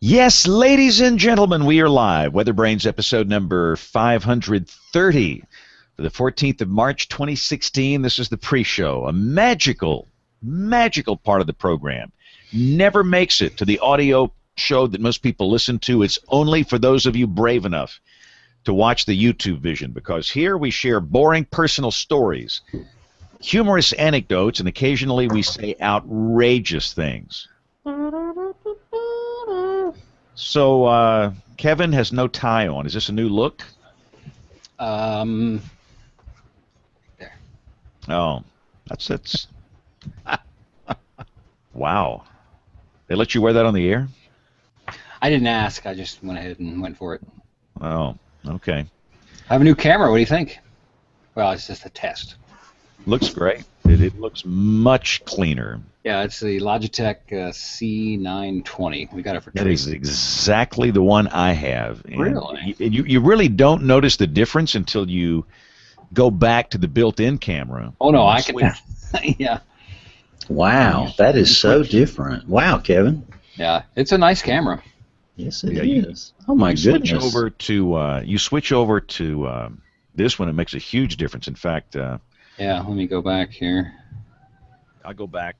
Yes, ladies and gentlemen, we are live. WeatherBrains episode number 530 for the 14th of March, 2016. This is the pre-show, a magical part of the program. Never makes it to the audio show that most people listen to. It's only for those of you brave enough to watch the YouTube vision, because here we share boring personal stories, humorous anecdotes, and occasionally we say outrageous things. So, Kevin has no tie on. Is this a new look? There. Oh, that's wow. They let you wear that on the air? I didn't ask. I just went ahead and went for it. Oh, okay. I have a new camera. What do you think? Well, it's just a test. Looks great. It looks much cleaner. Yeah, it's the Logitech C920. We got it for That free. is exactly the one I have. And Really? You really don't notice the difference until you go back to the built-in camera. Oh, no, I can... Yeah. Wow, that is so different. Wow, Kevin. Yeah, it's a nice camera. Yes, it Yeah, is. Oh, my goodness. You switch over to this one, it makes a huge difference. In fact... Yeah, let me go back here. I'll go back.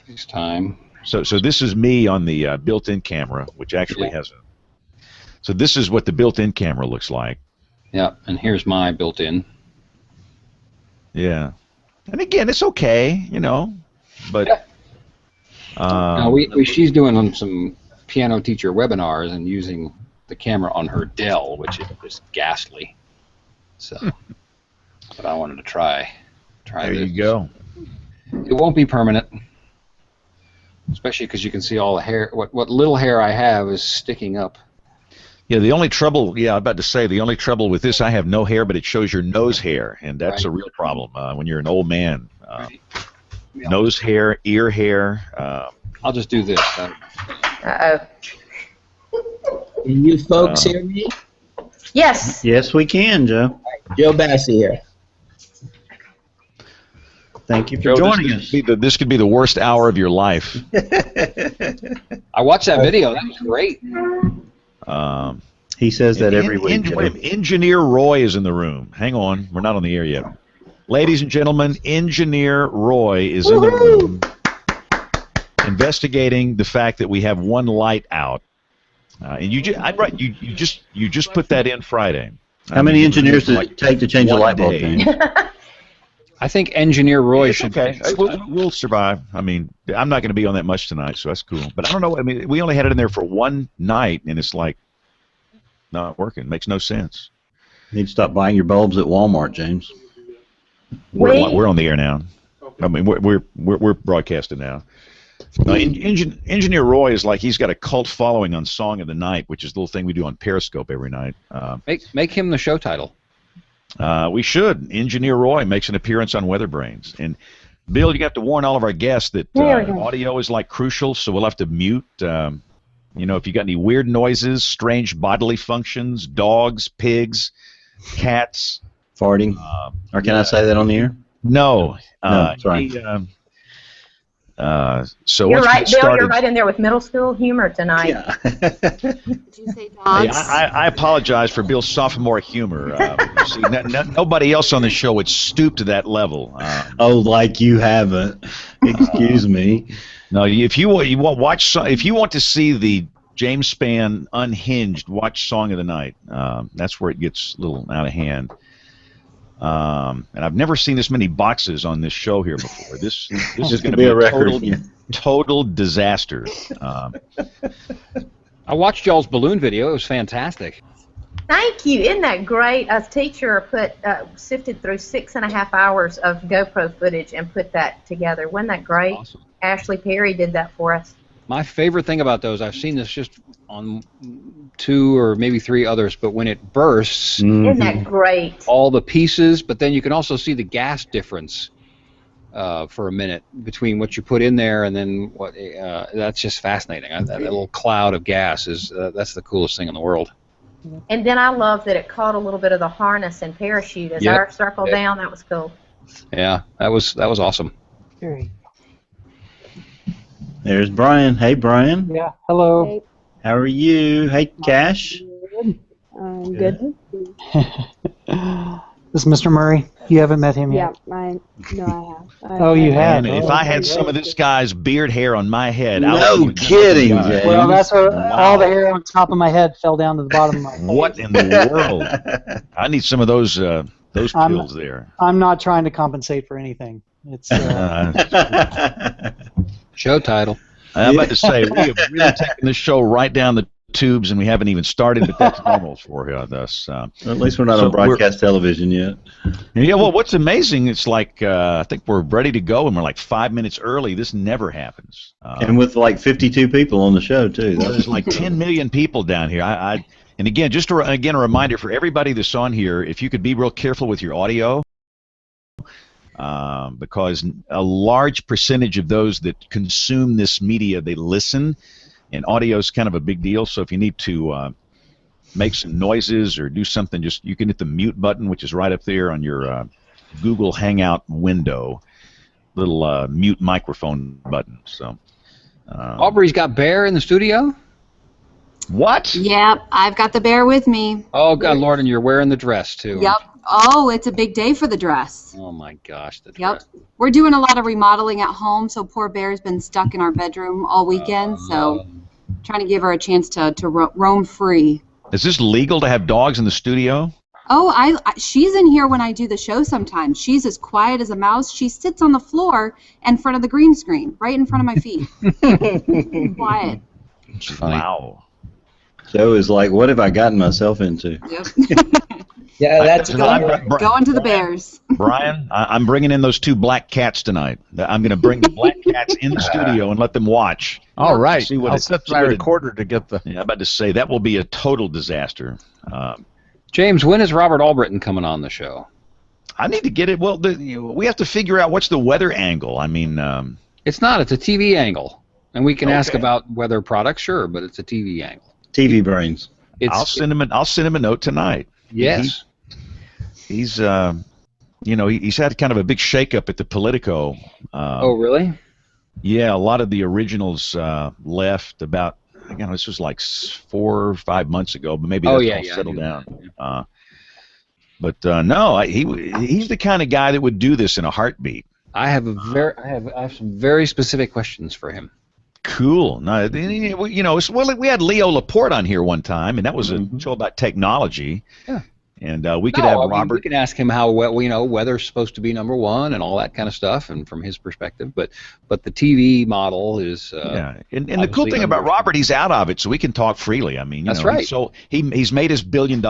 Takes time. So this is me on the built-in camera, which actually has a... So this is what the built-in camera looks like. Yeah, and here's my built-in. Yeah. And again, it's okay, you know, but... Yeah. Now she's doing some piano teacher webinars and using the camera on her Dell, which is just ghastly. So, but I wanted to try there this. you go. It won't be permanent, especially because you can see all the hair. What little hair I have is sticking up. Yeah, the only trouble, I'm about to say, the only trouble with this, I have no hair, but it shows your nose hair, and that's Right. a real problem when you're an old man. Right. Yeah. Nose hair, ear hair. I'll just do this. Uh-oh. Can you folks hear me? Yes. Yes, we can, Joe. Joe Bassi here. Thank you for Joe, joining this us. this could be the worst hour of your life. I watched that video. That was great. He says that every week. Joe. Engineer Roy is in the room. Hang on, we're not on the air yet. Ladies and gentlemen, Engineer Roy is in the room, investigating the fact that we have one light out. And you just put that in Friday. How many engineers does it take to change a one light bulb? day. James? I think Engineer Roy It's should. okay. We'll survive. I mean, I'm not going to be on that much tonight, so that's cool. But I don't know. I mean, we only had it in there for one night, and it's like not working. Makes no sense. You need to stop buying your bulbs at Walmart, James. We're on the air now. I mean, we're broadcasting now. No, Engineer Roy is like, he's got a cult following on Song of the Night, which is the little thing we do on Periscope every night. Make him the show title. We should. Engineer Roy makes an appearance on WeatherBrains. And Bill, you have to warn all of our guests that audio is like crucial, so we'll have to mute. If you got any weird noises, strange bodily functions, dogs, pigs, cats. Farting. Or can I say that on the air? No. No, sorry. So You're once right, we get Bill. started, You're right in there with middle school humor tonight. Yeah. Did you say Hey, dogs? I apologize for Bill's sophomore humor. See, nobody else on the show would stoop to that level. Oh, like you haven't. Excuse me. No, if you want to see the James Spann unhinged, watch Song of the Night. That's where it gets a little out of hand. And I've never seen this many boxes on this show here before. This is going to be a record. total disaster. I watched y'all's balloon video. It was fantastic. Thank you. Isn't that great? A teacher sifted through 6.5 hours of GoPro footage and put that together. Wasn't that great? Awesome. Ashley Perry did that for us. My favorite thing about those, I've seen this just on 2 or maybe 3 others, but when it bursts, Isn't that great? all the pieces, but then you can also see the gas difference for a minute between what you put in there and then what. That's just fascinating. That little cloud of gas is that's the coolest thing in the world. And then I love that it caught a little bit of the harness and parachute as Yep. ours circled down. That was cool. Yeah, that was awesome. There's Brian. Hey, Brian. Yeah, hello. How are you? Hey, Cash. Good. This is Mr. Murray. You haven't met him Yeah, yet. I have. Oh, you have? Man, if I had some of this guy's beard hair on my head, I No would be kidding, guy. James. Well, that's what all the Wow. hair on top of my head fell down to the bottom of my face. What in the world? I need some of those pills there. I'm not trying to compensate for anything. It's Show title. I'm about to say, we have really taken this show right down the tubes, and we haven't even started, but that's normal for us. At least we're not So on broadcast television yet. Yeah, well, what's amazing, it's like, I think we're ready to go, and we're like 5 minutes early. This never happens. And with like 52 people on the show, too. There's like 10 million people down here. And again, just a reminder for everybody that's on here, if you could be real careful with your audio, because a large percentage of those that consume this media, they listen, and audio is kind of a big deal. So if you need to make some noises or do something, you can hit the mute button, which is right up there on your Google Hangout window, little mute microphone button. So Aubrey's got Bear in the studio? what? Yep, I've got the bear with me. Oh, God, Lord, and you're wearing the dress, too. Yep. Oh, it's a big day for the dress. Oh, my gosh, the Yep. dress. We're doing a lot of remodeling at home, so poor Bear's been stuck in our bedroom all weekend, so trying to give her a chance to roam free. Is this legal to have dogs in the studio? Oh, she's in here when I do the show sometimes. She's as quiet as a mouse. She sits on the floor in front of the green screen, right in front of my feet. Quiet. It's funny. Wow. Joe is like, what have I gotten myself into? Yep. Yeah, that's Going to the Bears. Brian, I'm bringing in those 2 black cats tonight. I'm going to bring the black cats in the studio and let them watch. All right. See what I'll set my recorder to get the... Yeah, I'm about to say, that will be a total disaster. James, when is Robert Albritton coming on the show? I need to get it. Well, we have to figure out what's the weather angle. I mean... It's not. It's a TV angle. And we can ask Okay. about weather products, sure, but it's a TV angle. TV brains. It's, I'll send him a note tonight. Yes. He's he's had kind of a big shakeup at the Politico. Oh, really? Yeah, a lot of the originals left about, this was like 4 or 5 months ago, but maybe that's all settled down. But no, he's the kind of guy that would do this in a heartbeat. I have some very specific questions for him. Cool. No, we had Leo Laporte on here one time, and that was a show about technology. Yeah. And we could have Robert. We can ask him how weather's supposed to be #1 and all that kind of stuff, and from his perspective. But the TV model is. Yeah, and the cool thing about Robert, he's out of it, so we can talk freely. I mean, that's right. So he's made his $1 billion,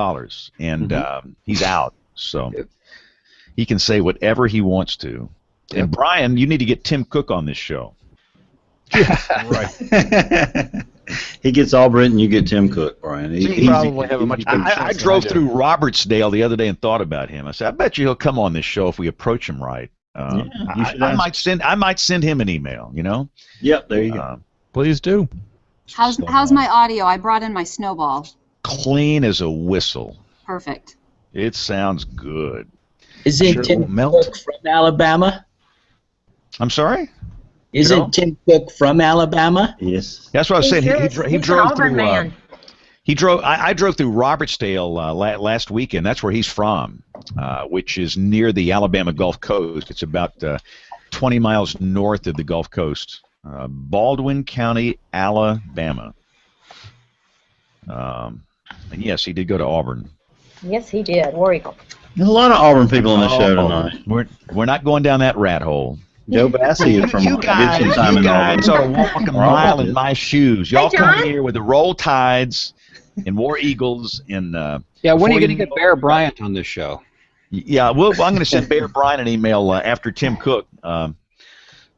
and he's out, so he can say whatever he wants to. Yep. And Brian, you need to get Tim Cook on this show. Right. He gets Albritton, you get Tim Cook, Brian. He probably have a much better I chance drove than I through Robertsdale the other day and thought about him. I said, I bet you he'll come on this show if we approach him right. I might send him an email. Yep, there you go. Please do. How's my audio? I brought in my snowball. Clean as a whistle. Perfect. It sounds good. Isn't Tim Cook from Alabama? I'm sorry? Isn't Tim Cook from Alabama? Yes. That's what I was saying. He drove through. Man. I drove through Robertsdale last weekend. That's where he's from, which is near the Alabama Gulf Coast. It's about 20 miles north of the Gulf Coast, Baldwin County, Alabama. And yes, he did go to Auburn. Yes, he did. War Eagle. There's a lot of Auburn people on the show tonight. We're not going down that rat hole. Joe Bassi is from you guys ought to walk a mile in my shoes. Y'all come here with the Roll Tides and War Eagles and yeah. When are you going to get Bear Bryant on this show? Yeah, I'm going to send Bear Bryant an email after Tim Cook.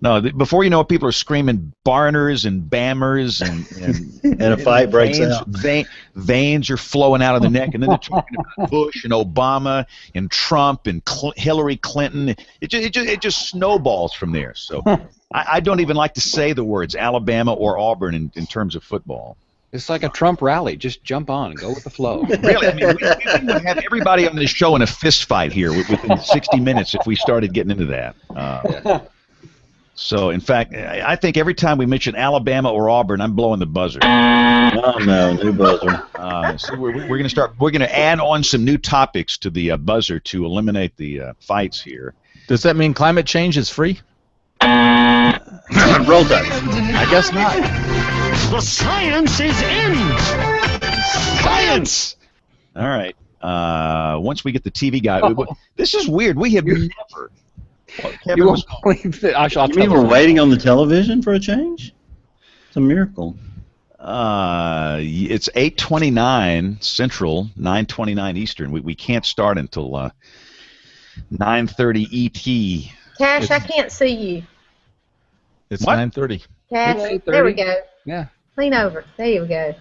Before you know it, people are screaming Barners and Bammers and a fight breaks out. Veins are flowing out of the neck, and then they're talking about Bush and Obama and Trump and Hillary Clinton. It just snowballs from there. So I don't even like to say the words Alabama or Auburn in terms of football. It's like a Trump rally. Just jump on and go with the flow. Really, I mean, we would have everybody on this show in a fist fight here within 60 minutes if we started getting into that. So, in fact, I think every time we mention Alabama or Auburn, I'm blowing the buzzer. Oh no, new buzzer. So we're going to start. We're going to add on some new topics to the buzzer to eliminate the fights here. Does that mean climate change is free? Roll Tide. I guess not. The science is in! Science! All right. Once we get the TV guy, this is weird. We have never. Kevin You was won't believe that. I'll You mean tell we're you. waiting on the television for a change? It's a miracle. It's 8:29 Central, 9:29 Eastern. We can't start until 9:30 ET. Cash, I can't see you. It's What? 9:30. Cash, It's there we 8:30. go. Yeah. Lean over. There you go.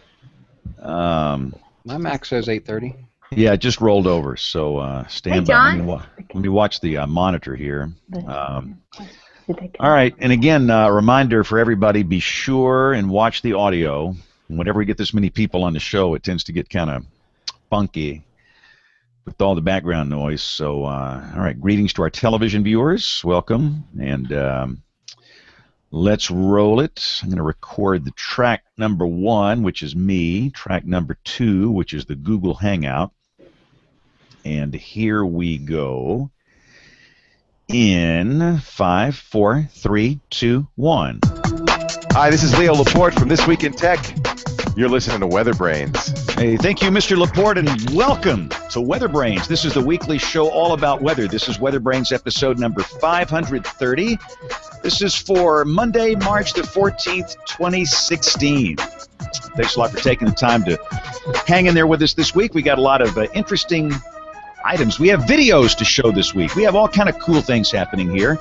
My Mac says 8:30. Yeah, it just rolled over. So stand Hey, by. John. Let me watch the monitor here. All right, and again, reminder for everybody: be sure and watch the audio. Whenever we get this many people on the show, it tends to get kind of funky with all the background noise. So, all right, greetings to our television viewers. Welcome, and let's roll it. I'm going to record the track number 1, which is me. Track number 2, which is the Google Hangout. And here we go. In 5, 4, 3, 2, 1. Hi, this is Leo Laporte from This Week in Tech. You're listening to WeatherBrains. Hey, thank you, Mr. Laporte, and welcome to WeatherBrains. This is the weekly show all about weather. This is WeatherBrains episode number 530. This is for Monday, March the 14th, 2016. Thanks a lot for taking the time to hang in there with us this week. We got a lot of interesting items. We have videos to show this week. We have all kind of cool things happening here.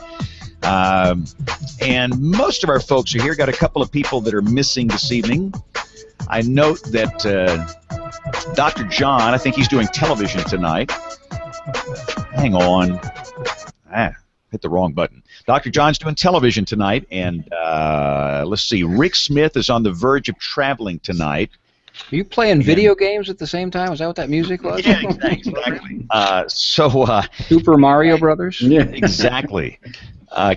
And most of our folks are here. Got a couple of people that are missing this evening. I note that Dr. John, I think he's doing television tonight. Hang on. Hit the wrong button. Dr. John's doing television tonight, and let's see, Rick Smith is on the verge of traveling tonight. Are you playing video games at the same time? Is that what that music was? Yeah, exactly. Super Mario Brothers? Yeah. Exactly.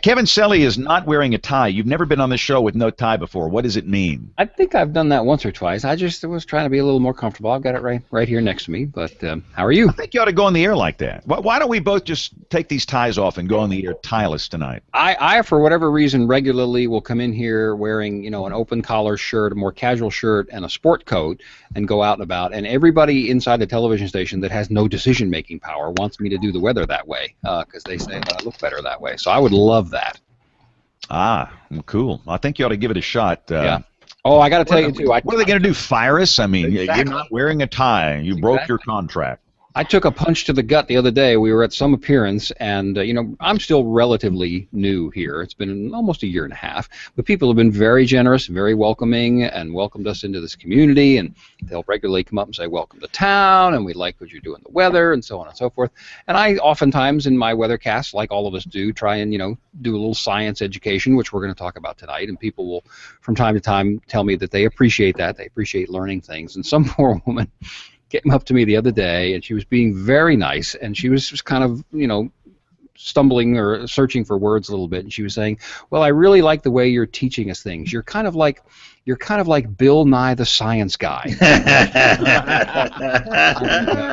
Kevin Selly is not wearing a tie. You've never been on the show with no tie before. What does it mean? I think I've done that once or twice. I just was trying to be a little more comfortable. I've got it right here next to me. But how are you? I think you ought to go on the air like that. Why don't we both just take these ties off and go on the air tieless tonight? I, for whatever reason, regularly will come in here wearing, an open collar shirt, a more casual shirt, and a sport coat, and go out and about. And everybody inside the television station that has no decision-making power wants me to do the weather that way because they say that I look better that way. So I would love that. Well, cool. I think you ought to give it a shot. Yeah. Oh, I got to tell you, too. What are they going to do, fire us? I mean, Exactly. You're not wearing a tie. You broke your contract. I took a punch to the gut the other day. We were at some appearance, and I'm still relatively new here. It's been almost a year and a half, but people have been very generous, very welcoming, and welcomed us into this community. And they'll regularly come up and say, "Welcome to town," and we like what you're doing, the weather, and so on and so forth. And I oftentimes, in my weathercast, like all of us do, try and do a little science education, which we're going to talk about tonight. And people will, from time to time, tell me that they appreciate that. They appreciate learning things. And some poor woman came up to me the other day, and she was being very nice, and she was just kind of, stumbling or searching for words a little bit, and she was saying, "Well, I really like the way you're teaching us things. You're kind of like Bill Nye the Science Guy."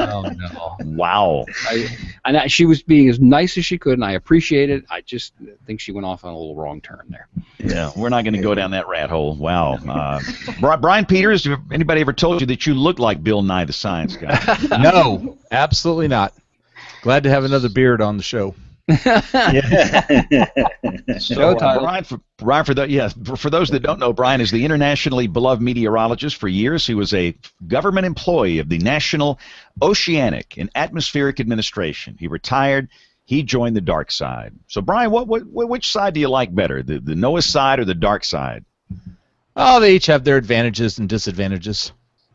Oh no! Wow. She was being as nice as she could, and I appreciate it. I just think she went off on a little wrong turn there. Yeah, we're not going to go down that rat hole. Wow. Brian Peters, anybody ever told you that you look like Bill Nye the Science Guy? No, absolutely not. Glad to have another beard on the show. So, Brian, for those that don't know, Brian is the internationally beloved meteorologist. For years, he was a government employee of the National Oceanic and Atmospheric Administration. He retired. He joined the dark side. So, Brian, which side do you like better, the NOAA side or the dark side? Oh, they each have their advantages and disadvantages.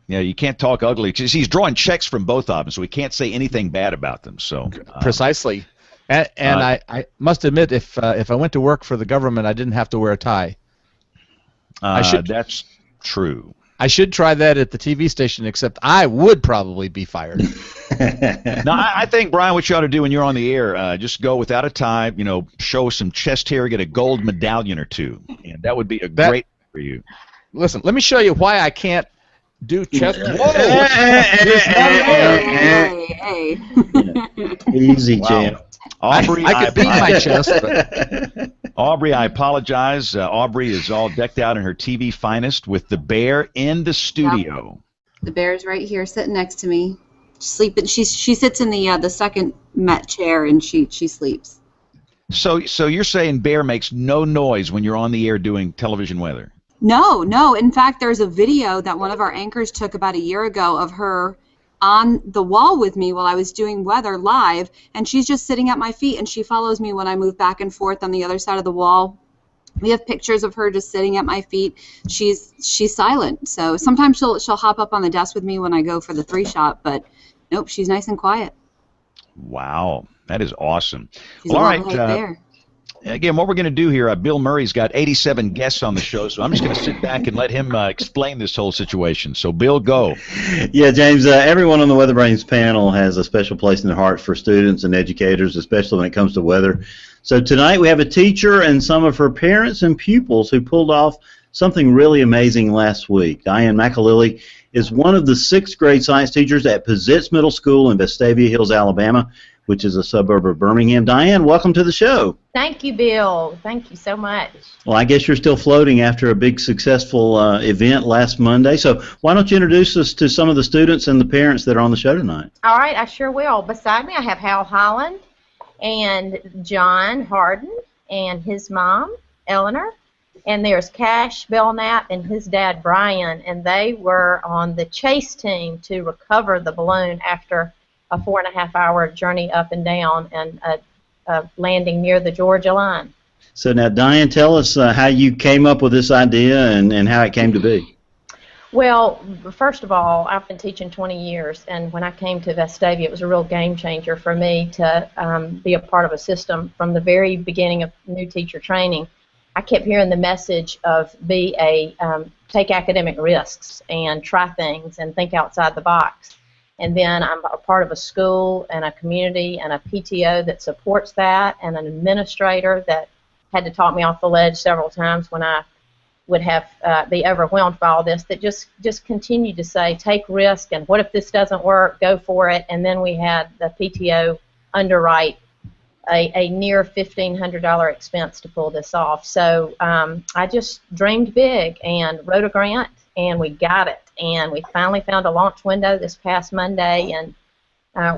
Yeah, you can't talk ugly. He's drawing checks from both of them, so we can't say anything bad about them. So precisely. And I must admit, if I went to work for the government, I didn't have to wear a tie. That's true. I should try that at the TV station, except I would probably be fired. No, I think, Brian, what you ought to do when you're on the air, just go without a tie, show some chest hair, get a gold medallion or two, and that would be great for you. Listen, let me show you why I can't do chest. Whoa! Hey. Easy, champ. Aubrey, I could beat my chest. But... Aubrey, I apologize. Aubrey is all decked out in her TV finest with the bear in the studio. The bear's right here, sitting next to me, sleeping. She sits in the second Met chair and she sleeps. So you're saying Bear makes no noise when you're on the air doing television weather? No. In fact, there's a video that one of our anchors took about a year ago of her on the wall with me while I was doing weather live, and she's just sitting at my feet, and she follows me when I move back and forth on the other side of the wall. We have pictures of her just sitting at my feet. She's silent, so sometimes she'll hop up on the desk with me when I go for the 3-shot, but nope, she's nice and quiet. Wow, that is awesome. She's well, all right. there. Again, what we're going to do here, Bill Murray's got 87 guests on the show, so I'm just going to sit back and let him explain this whole situation. So, Bill, go. Yeah, James, everyone on the WeatherBrains panel has a special place in their hearts for students and educators, especially when it comes to weather. So tonight we have a teacher and some of her parents and pupils who pulled off something really amazing last week. Diane McAlilly is one of the 6th grade science teachers at Pizitz Middle School in Vestavia Hills, Alabama, which is a suburb of Birmingham. Diane, welcome to the show. Thank you, Bill. Thank you so much. Well, I guess you're still floating after a big successful event last Monday. So why don't you introduce us to some of the students and the parents that are on the show tonight? All right, I sure will. Beside me, I have Hal Holland and John Harden and his mom, Eleanor. And there's Cash Belknap and his dad, Brian. And they were on the chase team to recover the balloon after a 4.5-hour journey up and down and a landing near the Georgia line. So now, Diane, tell us how you came up with this idea and how it came to be. Well, first of all, I've been teaching 20 years, and when I came to Vestavia, it was a real game changer for me to be a part of a system from the very beginning of new teacher training. I kept hearing the message of take academic risks and try things and think outside the box. And then I'm a part of a school and a community and a PTO that supports that, and an administrator that had to talk me off the ledge several times when I would have be overwhelmed by all this, that just continued to say, take risk, and what if this doesn't work, go for it. And then we had the PTO underwrite a near $1,500 expense to pull this off. So I just dreamed big and wrote a grant, and we got it. And we finally found a launch window this past Monday, and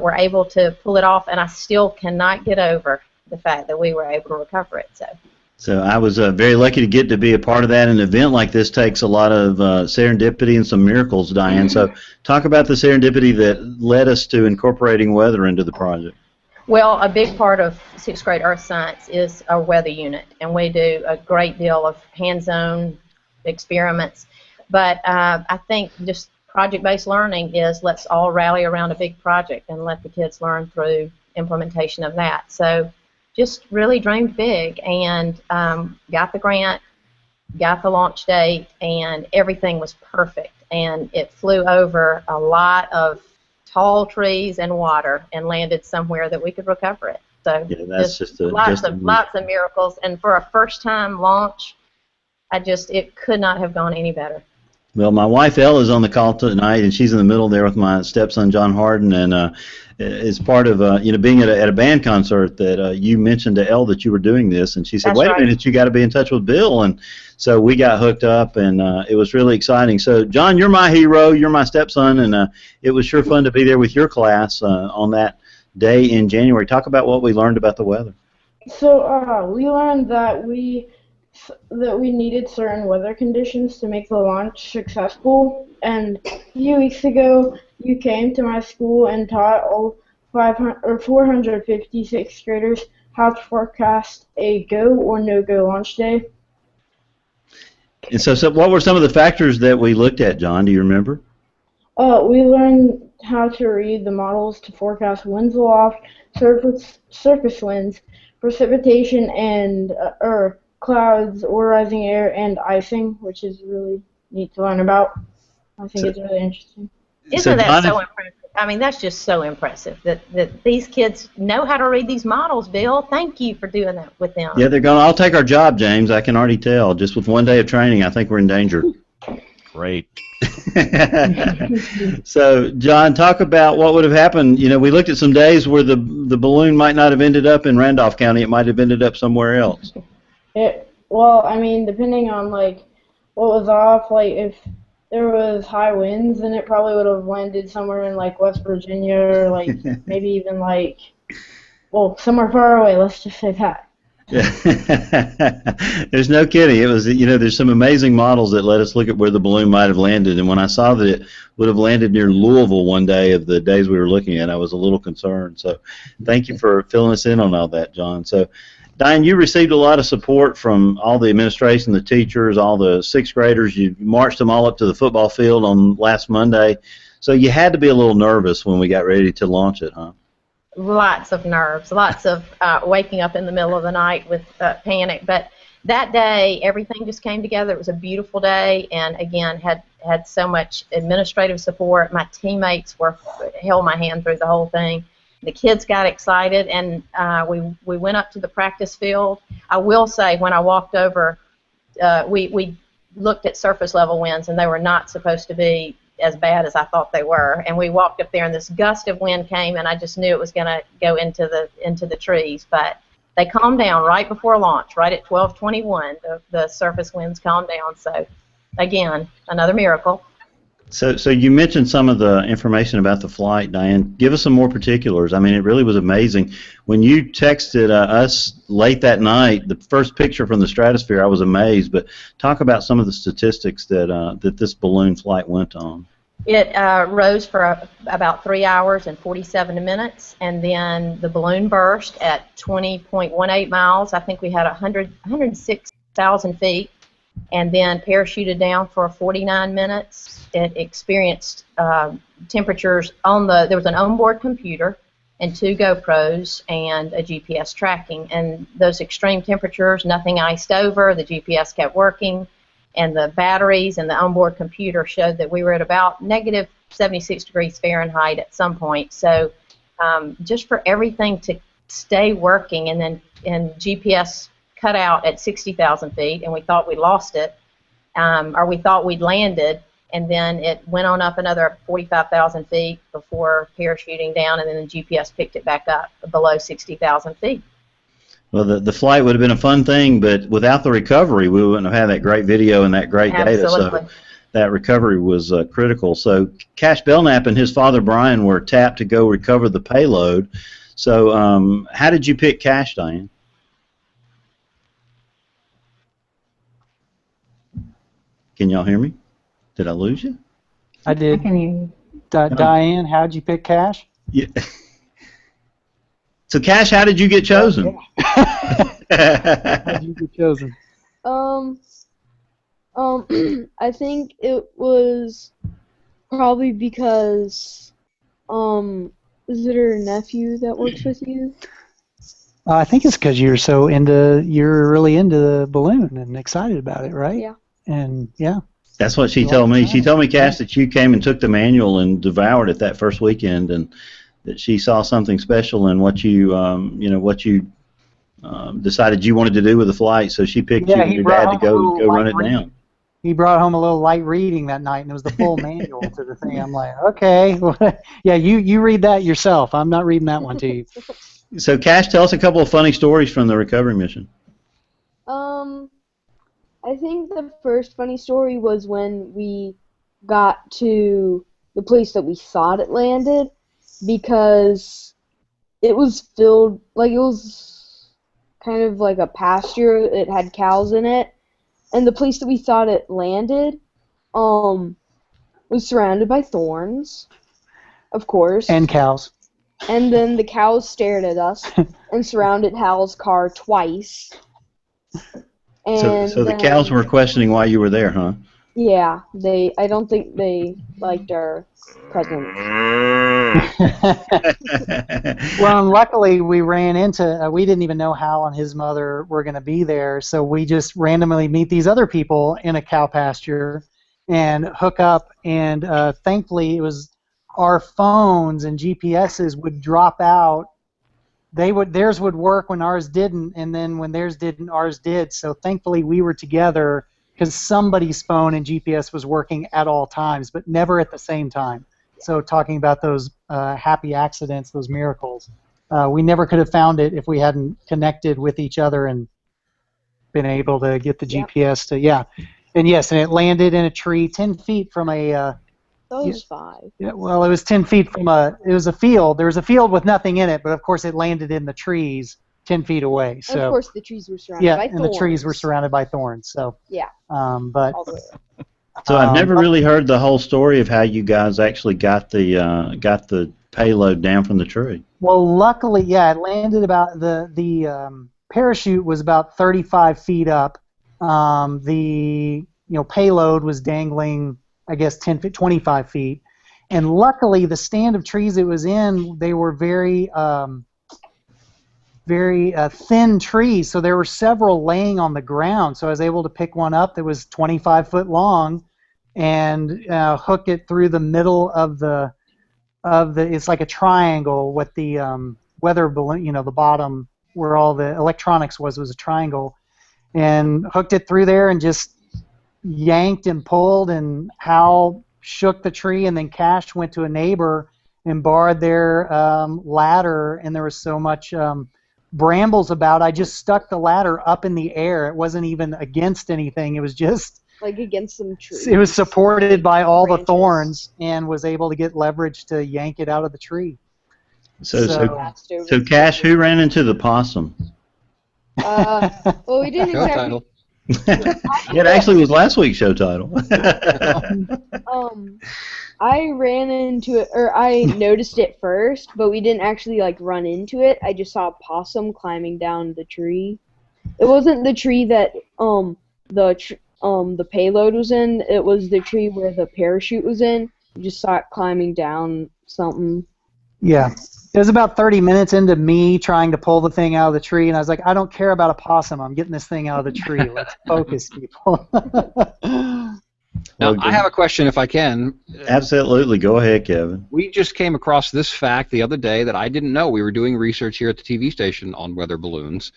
were able to pull it off. And I still cannot get over the fact that we were able to recover it. So I was very lucky to get to be a part of that. An event like this takes a lot of serendipity and some miracles, Diane. So talk about the serendipity that led us to incorporating weather into the project. Well, a big part of 6th grade earth science is a weather unit, and we do a great deal of hands-on experiments. But I think just project-based learning is let's all rally around a big project and let the kids learn through implementation of that. So just really dreamed big and got the grant, got the launch date, and everything was perfect. And it flew over a lot of tall trees and water and landed somewhere that we could recover it. So yeah, that's lots of miracles. And for a first-time launch, it could not have gone any better. Well, my wife Elle is on the call tonight, and she's in the middle there with my stepson John Harden, and is part of being at a band concert that you mentioned to Elle that you were doing this, and she said, "Wait a minute, you got to be in touch with Bill," and so we got hooked up, and it was really exciting. So, John, you're my hero, you're my stepson, and it was sure fun to be there with your class on that day in January. Talk about what we learned about the weather. So we learned that we needed certain weather conditions to make the launch successful. And a few weeks ago, you came to my school and taught all 456 graders how to forecast a go or no-go launch day. And so what were some of the factors that we looked at, John? Do you remember? We learned how to read the models to forecast winds aloft, surface winds, precipitation, and clouds or rising air, and icing, which is really neat to learn about. I think it's really interesting. Isn't that so impressive? I mean, that's just so impressive that these kids know how to read these models, Bill. Thank you for doing that with them. Yeah, they're going to all take our job, James. I can already tell. Just with one day of training, I think we're in danger. Great. So, John, talk about what would have happened. You know, we looked at some days where the balloon might not have ended up in Randolph County. It might have ended up somewhere else. Well, I mean, depending on, like, what was off, like, if there was high winds, then it probably would have landed somewhere in, like, West Virginia or, like, maybe even, like, well, somewhere far away, let's just say that. There's no kidding. It was, you know, there's some amazing models that let us look at where the balloon might have landed, and when I saw that it would have landed near Louisville one day of the days we were looking at, I was a little concerned. So thank you for filling us in on all that, John. So, Diane, you received a lot of support from all the administration, the teachers, all the sixth graders. You marched them all up to the football field on last Monday. So you had to be a little nervous when we got ready to launch it, huh? Lots of nerves, lots of waking up in the middle of the night with panic. But that day, everything just came together. It was a beautiful day, and again, had so much administrative support. My teammates held my hand through the whole thing. The kids got excited, and we went up to the practice field. I will say, when I walked over, we looked at surface level winds, and they were not supposed to be as bad as I thought they were. And we walked up there, and this gust of wind came, and I just knew it was going to go into the trees. But they calmed down right before launch, right at 12:21. The surface winds calmed down. So, again, another miracle. So you mentioned some of the information about the flight, Diane. Give us some more particulars. I mean, it really was amazing. When you texted us late that night, the first picture from the stratosphere, I was amazed. But talk about some of the statistics that this balloon flight went on. It rose for about 3 hours and 47 minutes, and then the balloon burst at 20.18 miles. I think we had 106,000 feet, and then parachuted down for 49 minutes. It experienced temperatures there was an onboard computer and 2 GoPros and a GPS tracking, and those extreme temperatures, nothing iced over, the GPS kept working, and the batteries and the onboard computer showed that we were at about negative 76 degrees Fahrenheit at some point. So just for everything to stay working, and GPS cut out at 60,000 feet, and we thought we lost it, or we thought we'd landed, and then it went on up another 45,000 feet before parachuting down, and then the GPS picked it back up below 60,000 feet. Well, the flight would have been a fun thing, but without the recovery, we wouldn't have had that great video and that great data. So that recovery was critical. So Cash Belknap and his father Brian were tapped to go recover the payload. So how did you pick Cash, Diane? Can y'all hear me? Did I lose you? I did. I can hear you. Diane, how'd you pick Cash? Yeah. So, Cash, how did you get chosen? How did you get chosen? I think it was probably because, is it her nephew that works with you? I think it's because you're really into the balloon and excited about it, right? Yeah. And yeah. That's what she told me. She told me, Cash, that you came and took the manual and devoured it that first weekend, and that she saw something special in what you, decided you wanted to do with the flight. So she picked you and your dad to go run it down. He brought home a little light reading that night, and it was the full manual to the thing. I'm like, okay, yeah, you read that yourself. I'm not reading that one to you. So, Cash, tell us a couple of funny stories from the recovery mission. I think the first funny story was when we got to the place that we thought it landed, because it was filled, like it was kind of like a pasture. It had cows in it, and the place that we thought it landed was surrounded by thorns, of course. And cows. And then the cows stared at us and surrounded Hal's car twice. And so the cows were questioning why you were there, huh? Yeah, I don't think they liked our presence. Well, and luckily we ran into, we didn't even know Hal and his mother were going to be there, so we just randomly meet these other people in a cow pasture, and hook up, and thankfully it was our phones and GPSs would drop out. Theirs would work when ours didn't, and then when theirs didn't, ours did. So thankfully we were together because somebody's phone and GPS was working at all times, but never at the same time. So talking about those happy accidents, those miracles, we never could have found it if we hadn't connected with each other and been able to get the GPS to, And yes, and it landed in a tree 10 feet from a... Those 5. Yeah, well, it was 10 feet from it was a field. There was a field with nothing in it, but of course it landed in the trees 10 feet away. So, and of course the trees were surrounded by thorns. Yeah, and the trees were surrounded by thorns. So, yeah. But... So I've never really heard the whole story of how you guys actually got the payload down from the tree. Well, luckily, it landed about the parachute was about 35 feet up. The payload was dangling, I guess 10 feet, 25 feet, and luckily the stand of trees it was in, they were very thin trees, so there were several laying on the ground. So I was able to pick one up that was 25 foot long and hook it through the middle of the it's like a triangle with the weather balloon, the bottom where all the electronics was a triangle, and hooked it through there and just yanked and pulled, and Hal shook the tree, and then Cash went to a neighbor and borrowed their ladder, and there was so much brambles about. I just stuck the ladder up in the air. It wasn't even against anything. It was just like against some trees. It was supported by all the thorns, and was able to get leverage to yank it out of the tree. So Cash, who ran into the possum? Well, we didn't Show exactly. title. It actually was last week's show title. I ran into it, or I noticed it first, but we didn't actually run into it. I just saw a possum climbing down the tree. It wasn't the tree that the payload was in. It was the tree where the parachute was in. You just saw it climbing down something. Yeah. It was about 30 minutes into me trying to pull the thing out of the tree, and I was like, I don't care about a possum. I'm getting this thing out of the tree. Let's focus, people. Now, I have a question, if I can. Absolutely. Go ahead, Kevin. We just came across this fact the other day that I didn't know. We were doing research here at the TV station on weather balloons,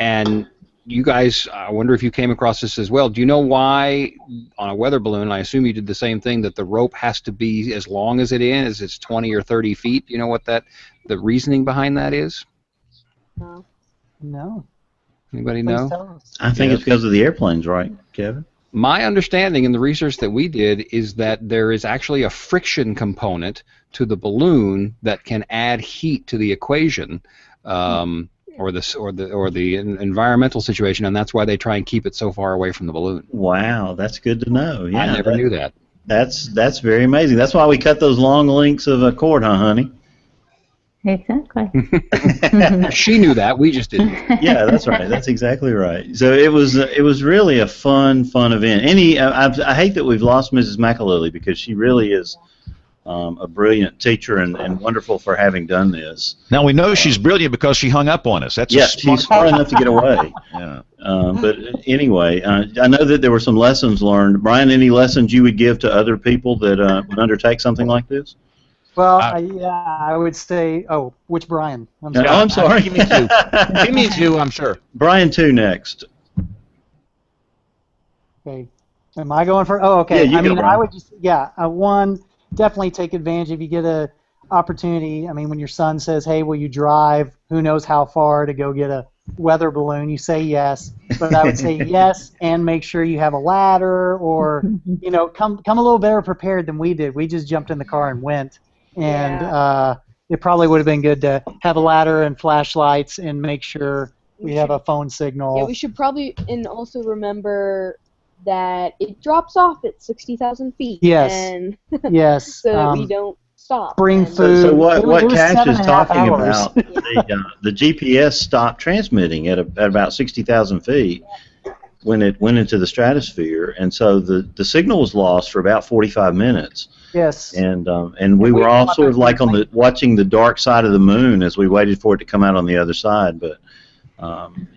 and you guys, I wonder if you came across this as well. Do you know why on a weather balloon, I assume you did the same thing, that the rope has to be as long as it is, as it's 20 or 30 feet? Do you know what the reasoning behind that is? No. Anybody know? I think it's because of the airplanes, right, Kevin? My understanding in the research that we did is that there is actually a friction component to the balloon that can add heat to the equation. Or the environmental situation, and that's why they try and keep it so far away from the balloon. Wow, that's good to know. Yeah, I never knew that. That's very amazing. That's why we cut those long lengths of cord, huh, honey? Exactly. She knew that. We just didn't. Yeah, that's right. That's exactly right. So it was really a fun event. I hate that we've lost Mrs. McAlilly, because she really is a brilliant teacher and wonderful for having done this. Now we know she's brilliant because she hung up on us. That's she's smart enough to get away. Yeah. But anyway, I know that there were some lessons learned. Brian, any lessons you would give to other people that would undertake something like this? Well, I would say. Oh, which Brian? I'm sorry. Give me two. Give me two, I'm sure. Brian, two next. Okay. Am I going for? Oh, okay. Yeah, I would just one. Definitely take advantage if you get a opportunity. I mean, when your son says, "Hey, will you drive? Who knows how far to go get a weather balloon?" You say yes, but I would say yes, and make sure you have a ladder, or come a little better prepared than we did. We just jumped in the car and went, and it probably would have been good to have a ladder and flashlights and make sure we have a phone signal. Yeah, we should probably, and also remember that it drops off at 60,000 feet. Yes. And yes. So that we don't stop. Bring food. So what Cash is talking about, the GPS stopped transmitting at about 60,000 feet when it went into the stratosphere, and so the signal was lost for about 45 minutes. Yes. And we were all sort of like watching the dark side of the moon as we waited for it to come out on the other side, but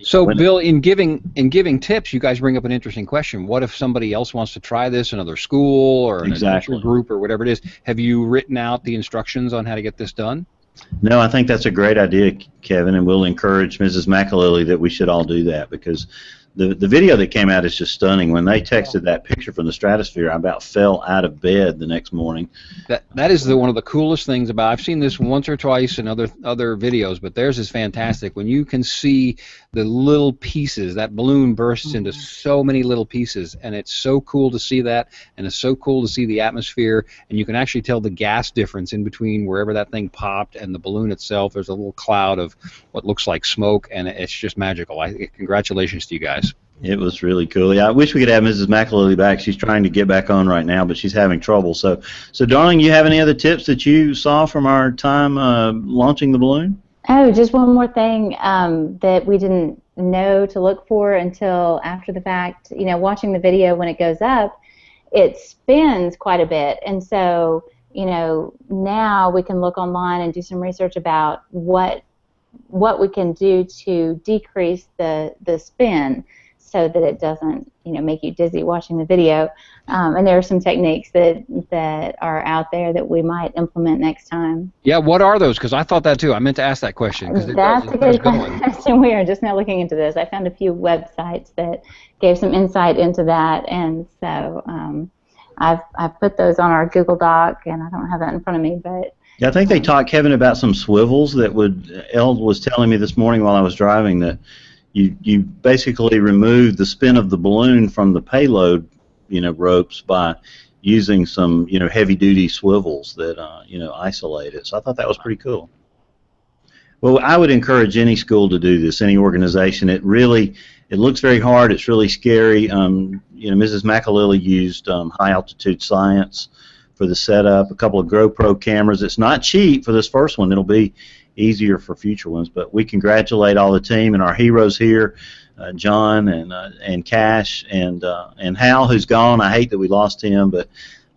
So, Bill, in giving tips, you guys bring up an interesting question. What if somebody else wants to try this, another school or an adventure group or whatever it is? Have you written out the instructions on how to get this done? No, I think that's a great idea, Kevin, and we'll encourage Mrs. McAlilly that we should all do that, because the video that came out is just stunning. When they texted that picture from the stratosphere, I about fell out of bed the next morning. That is one of the coolest things about. I've seen this once or twice in other videos, but theirs is fantastic. When you can see the little pieces, that balloon bursts into so many little pieces, and it's so cool to see that, and it's so cool to see the atmosphere, and you can actually tell the gas difference in between wherever that thing popped and the balloon itself. There's a little cloud of what looks like smoke, and it's just magical. Congratulations to you guys. It was really cool. Yeah, I wish we could have Mrs. McAlilly back. She's trying to get back on right now, but she's having trouble. So darling, you have any other tips that you saw from our time launching the balloon? Oh, just one more thing that we didn't know to look for until after the fact. You know, watching the video when it goes up, it spins quite a bit, and so now we can look online and do some research about what we can do to decrease the spin, so that it doesn't, make you dizzy watching the video. And there are some techniques that are out there that we might implement next time. Yeah, what are those? Because I thought that too. I meant to ask that question. That's a good question. We are just now looking into this. I found a few websites that gave some insight into that, and so I've put those on our Google Doc, and I don't have that in front of me, but. Yeah, I think they talked, Kevin, about some swivels that Elle was telling me this morning while I was driving that you basically remove the spin of the balloon from the payload, ropes by using some, heavy-duty swivels that, isolate it. So I thought that was pretty cool. Well, I would encourage any school to do this, any organization. It looks very hard. It's really scary. Mrs. McAlilly used high-altitude science for the setup, a couple of GoPro cameras. It's not cheap for this first one. It'll be easier for future ones, but we congratulate all the team and our heroes here, John and Cash and Hal, who's gone. I hate that we lost him, but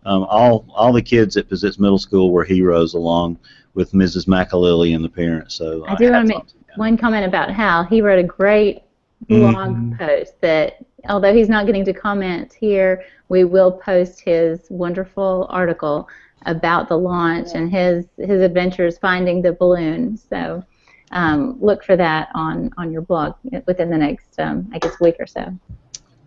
all the kids at Pizzitz Middle School were heroes along with Mrs. McAlilly and the parents. So I do want to make one comment about Hal. He wrote a great blog post that, although he's not getting to comment here, we will post his wonderful article about the launch and his adventures finding the balloon. So look for that on your blog within the next week or so.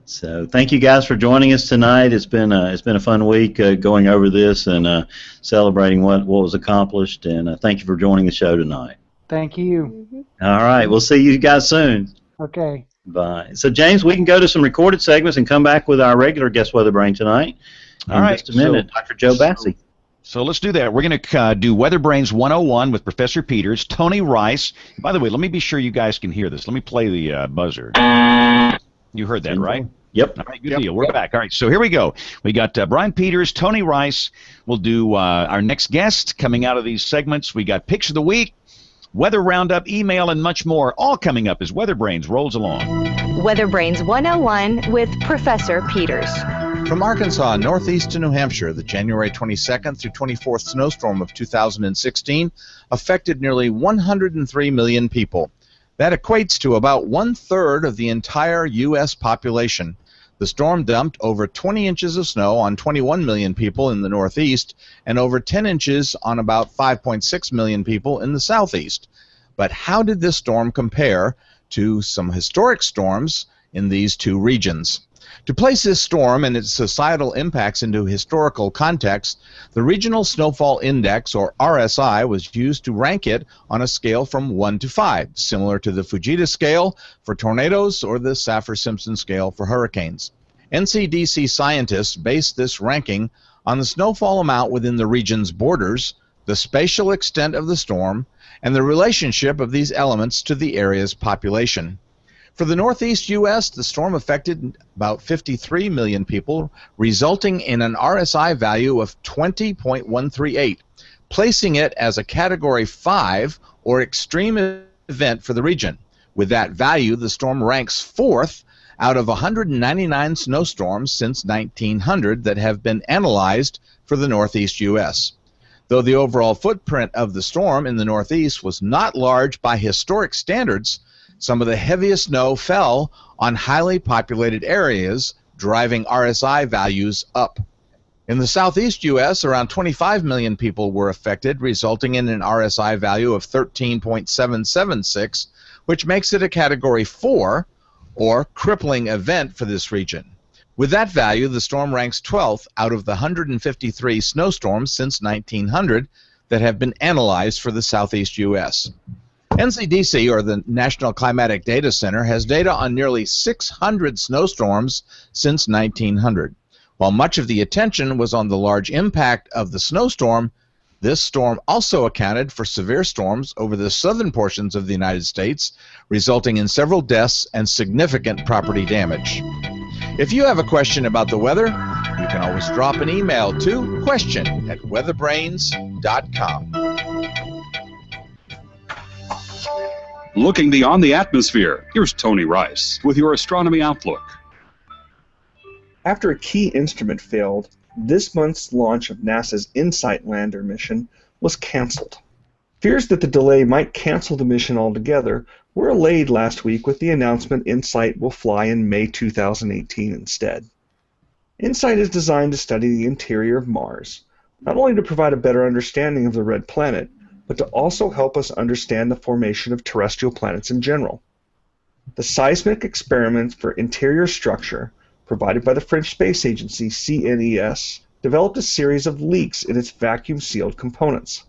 So thank you guys for joining us tonight. It's been a fun week going over this and celebrating what was accomplished. And thank you for joining the show tonight. Thank you. All right, we'll see you guys soon. Okay. Bye. So James, we can go to some recorded segments and come back with our regular guest weather brain tonight. All right. Just a minute, Dr. Joe Bassi. So let's do that. We're going to do WeatherBrains 101 with Professor Peters, Tony Rice. By the way, let me be sure you guys can hear this. Let me play the buzzer. You heard that, right? Yep. All right, good deal. We're back. All right, so here we go. We got Brian Peters, Tony Rice. We'll do our next guest coming out of these segments. We got Picks of the Week, Weather Roundup, email, and much more, all coming up as WeatherBrains rolls along. WeatherBrains 101 with Professor Peters. From Arkansas, northeast to New Hampshire, the January 22nd through 24th snowstorm of 2016 affected nearly 103 million people. That equates to about 1/3 of the entire U.S. population. The storm dumped over 20 inches of snow on 21 million people in the northeast and over 10 inches on about 5.6 million people in the southeast. But how did this storm compare to some historic storms in these two regions? To place this storm and its societal impacts into historical context, the Regional Snowfall Index, or RSI, was used to rank it on a scale from 1 to 5, similar to the Fujita scale for tornadoes or the Saffir-Simpson scale for hurricanes. NCDC scientists based this ranking on the snowfall amount within the region's borders, the spatial extent of the storm, and the relationship of these elements to the area's population. For the northeast U.S., the storm affected about 53 million people, resulting in an RSI value of 20.138, placing it as a Category 5 or extreme event for the region. With that value, the storm ranks 4th out of 199 snowstorms since 1900 that have been analyzed for the northeast U.S. Though the overall footprint of the storm in the northeast was not large by historic standards, Some of the heaviest snow fell on highly populated areas, driving RSI values up. In the southeast U.S., around 25 million people were affected, resulting in an RSI value of 13.776, which makes it a Category 4, or crippling event for this region. With that value, the storm ranks 12th out of the 153 snowstorms since 1900 that have been analyzed for the southeast U.S. NCDC, or the National Climatic Data Center, has data on nearly 600 snowstorms since 1900. While much of the attention was on the large impact of the snowstorm, this storm also accounted for severe storms over the southern portions of the United States, resulting in several deaths and significant property damage. If you have a question about the weather, you can always drop an email to question@weatherbrains.com. Looking beyond the atmosphere, here's Tony Rice with your Astronomy Outlook. After a key instrument failed, this month's launch of NASA's InSight lander mission was canceled. Fears that the delay might cancel the mission altogether were allayed last week with the announcement InSight will fly in May 2018 instead. InSight is designed to study the interior of Mars, not only to provide a better understanding of the red planet, but to also help us understand the formation of terrestrial planets in general. The seismic experiments for interior structure provided by the French space agency CNES developed a series of leaks in its vacuum-sealed components.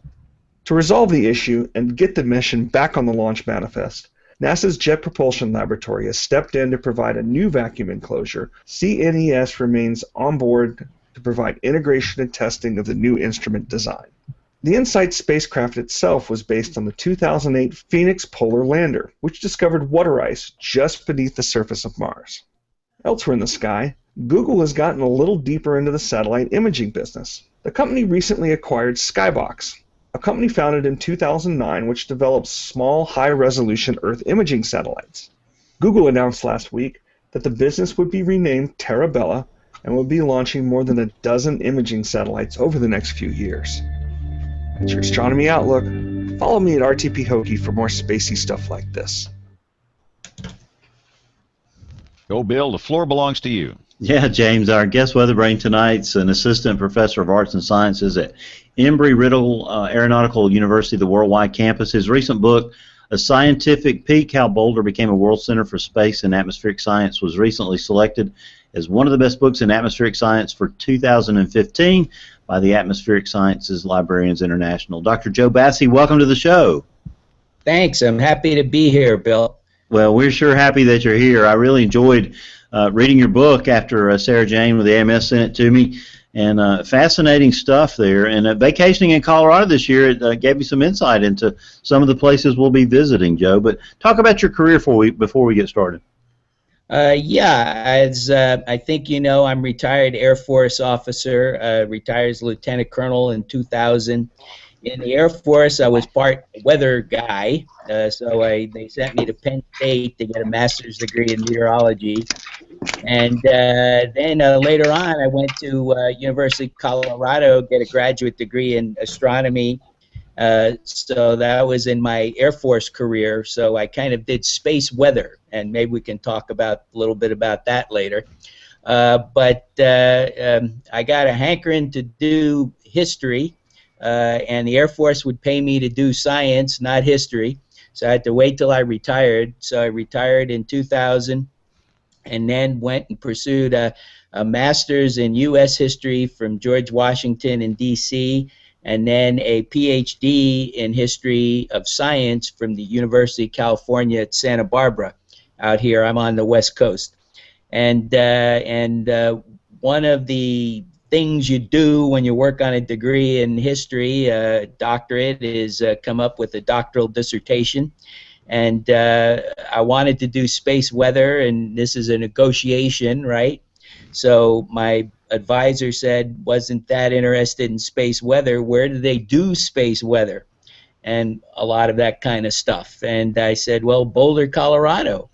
To resolve the issue and get the mission back on the launch manifest, NASA's Jet Propulsion Laboratory has stepped in to provide a new vacuum enclosure. CNES remains on board to provide integration and testing of the new instrument design. The InSight spacecraft itself was based on the 2008 Phoenix Polar Lander, which discovered water ice just beneath the surface of Mars. Elsewhere in the sky, Google has gotten a little deeper into the satellite imaging business. The company recently acquired Skybox, a company founded in 2009 which develops small, high-resolution Earth imaging satellites. Google announced last week that the business would be renamed Terabella and will be launching more than a dozen imaging satellites over the next few years. That's your Astronomy Outlook. Follow me at RTP Hokie for more spacey stuff like this. Go, Bill. The floor belongs to you. Yeah, James, our guest weather brain tonight's an assistant professor of arts and sciences at Embry-Riddle Aeronautical University, the worldwide campus. His recent book, A Scientific Peek, How Boulder Became a World Center for Space and Atmospheric Science, was recently selected as one of the best books in atmospheric science for 2015 by the Atmospheric Sciences Librarians International. Dr. Joe Bassi, welcome to the show. Thanks. I'm happy to be here, Bill. Well, we're sure happy that you're here. I really enjoyed reading your book after Sarah Jane with the AMS sent it to me, and fascinating stuff there. And vacationing in Colorado this year, it gave me some insight into some of the places we'll be visiting, Joe. But talk about your career before we get started. Yeah, as I think you know, I'm retired Air Force officer, retired as Lieutenant Colonel in 2000. In the Air Force, I was part weather guy, so they sent me to Penn State to get a master's degree in meteorology. And then later on, I went to University of Colorado to get a graduate degree in astronomy. So that was in my Air Force career. So I kind of did space weather, and maybe we can talk about a little bit about that later. But I got a hankering to do history. And the Air Force would pay me to do science, not history. So I had to wait till I retired. So I retired in 2000 and then went and pursued a master's in U.S. history from George Washington in D.C. and then a Ph.D. in history of science from the University of California at Santa Barbara out here. I'm on the West Coast. And one of the things you do when you work on a degree in history, doctorate, is come up with a doctoral dissertation. And I wanted to do space weather, and this is a negotiation, right? So my advisor said, wasn't that interested in space weather. Where do they do space weather? And a lot of that kind of stuff. And I said, well, Boulder, Colorado.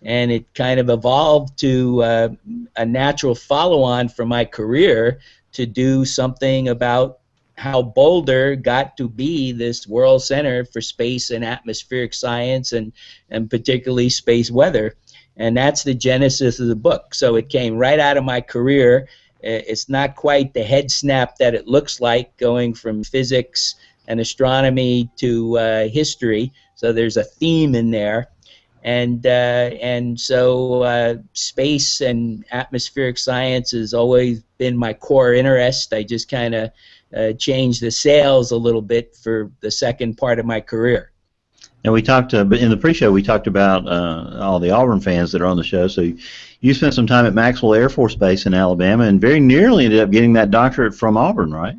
And it kind of evolved to a natural follow-on for my career to do something about how Boulder got to be this world center for space and atmospheric science, and particularly space weather. And that's the genesis of the book. So it came right out of my career. It's not quite the head snap that it looks like, going from physics and astronomy to history. So there's a theme in there. And so space and atmospheric science has always been my core interest. I just kind of changed the sails a little bit for the second part of my career. And we talked, but in the pre-show, we talked about all the Auburn fans that are on the show. So you spent some time at Maxwell Air Force Base in Alabama, and very nearly ended up getting that doctorate from Auburn, right?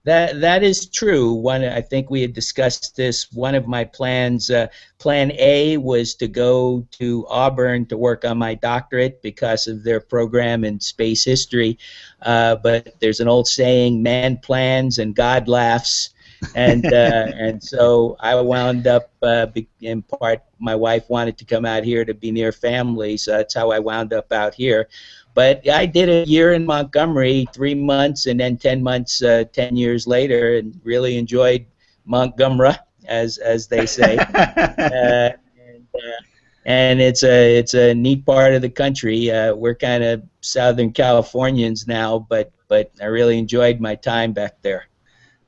That is true. I think we had discussed this. One of my plans, Plan A, was to go to Auburn to work on my doctorate because of their program in space history. But there's an old saying: "Man plans and God laughs." And so I wound up, in part, my wife wanted to come out here to be near family, so that's how I wound up out here. But I did a year in Montgomery, 3 months, and then 10 months, 10 years later, and really enjoyed Montgomery, as they say. And it's a neat part of the country. We're kind of Southern Californians now, but I really enjoyed my time back there.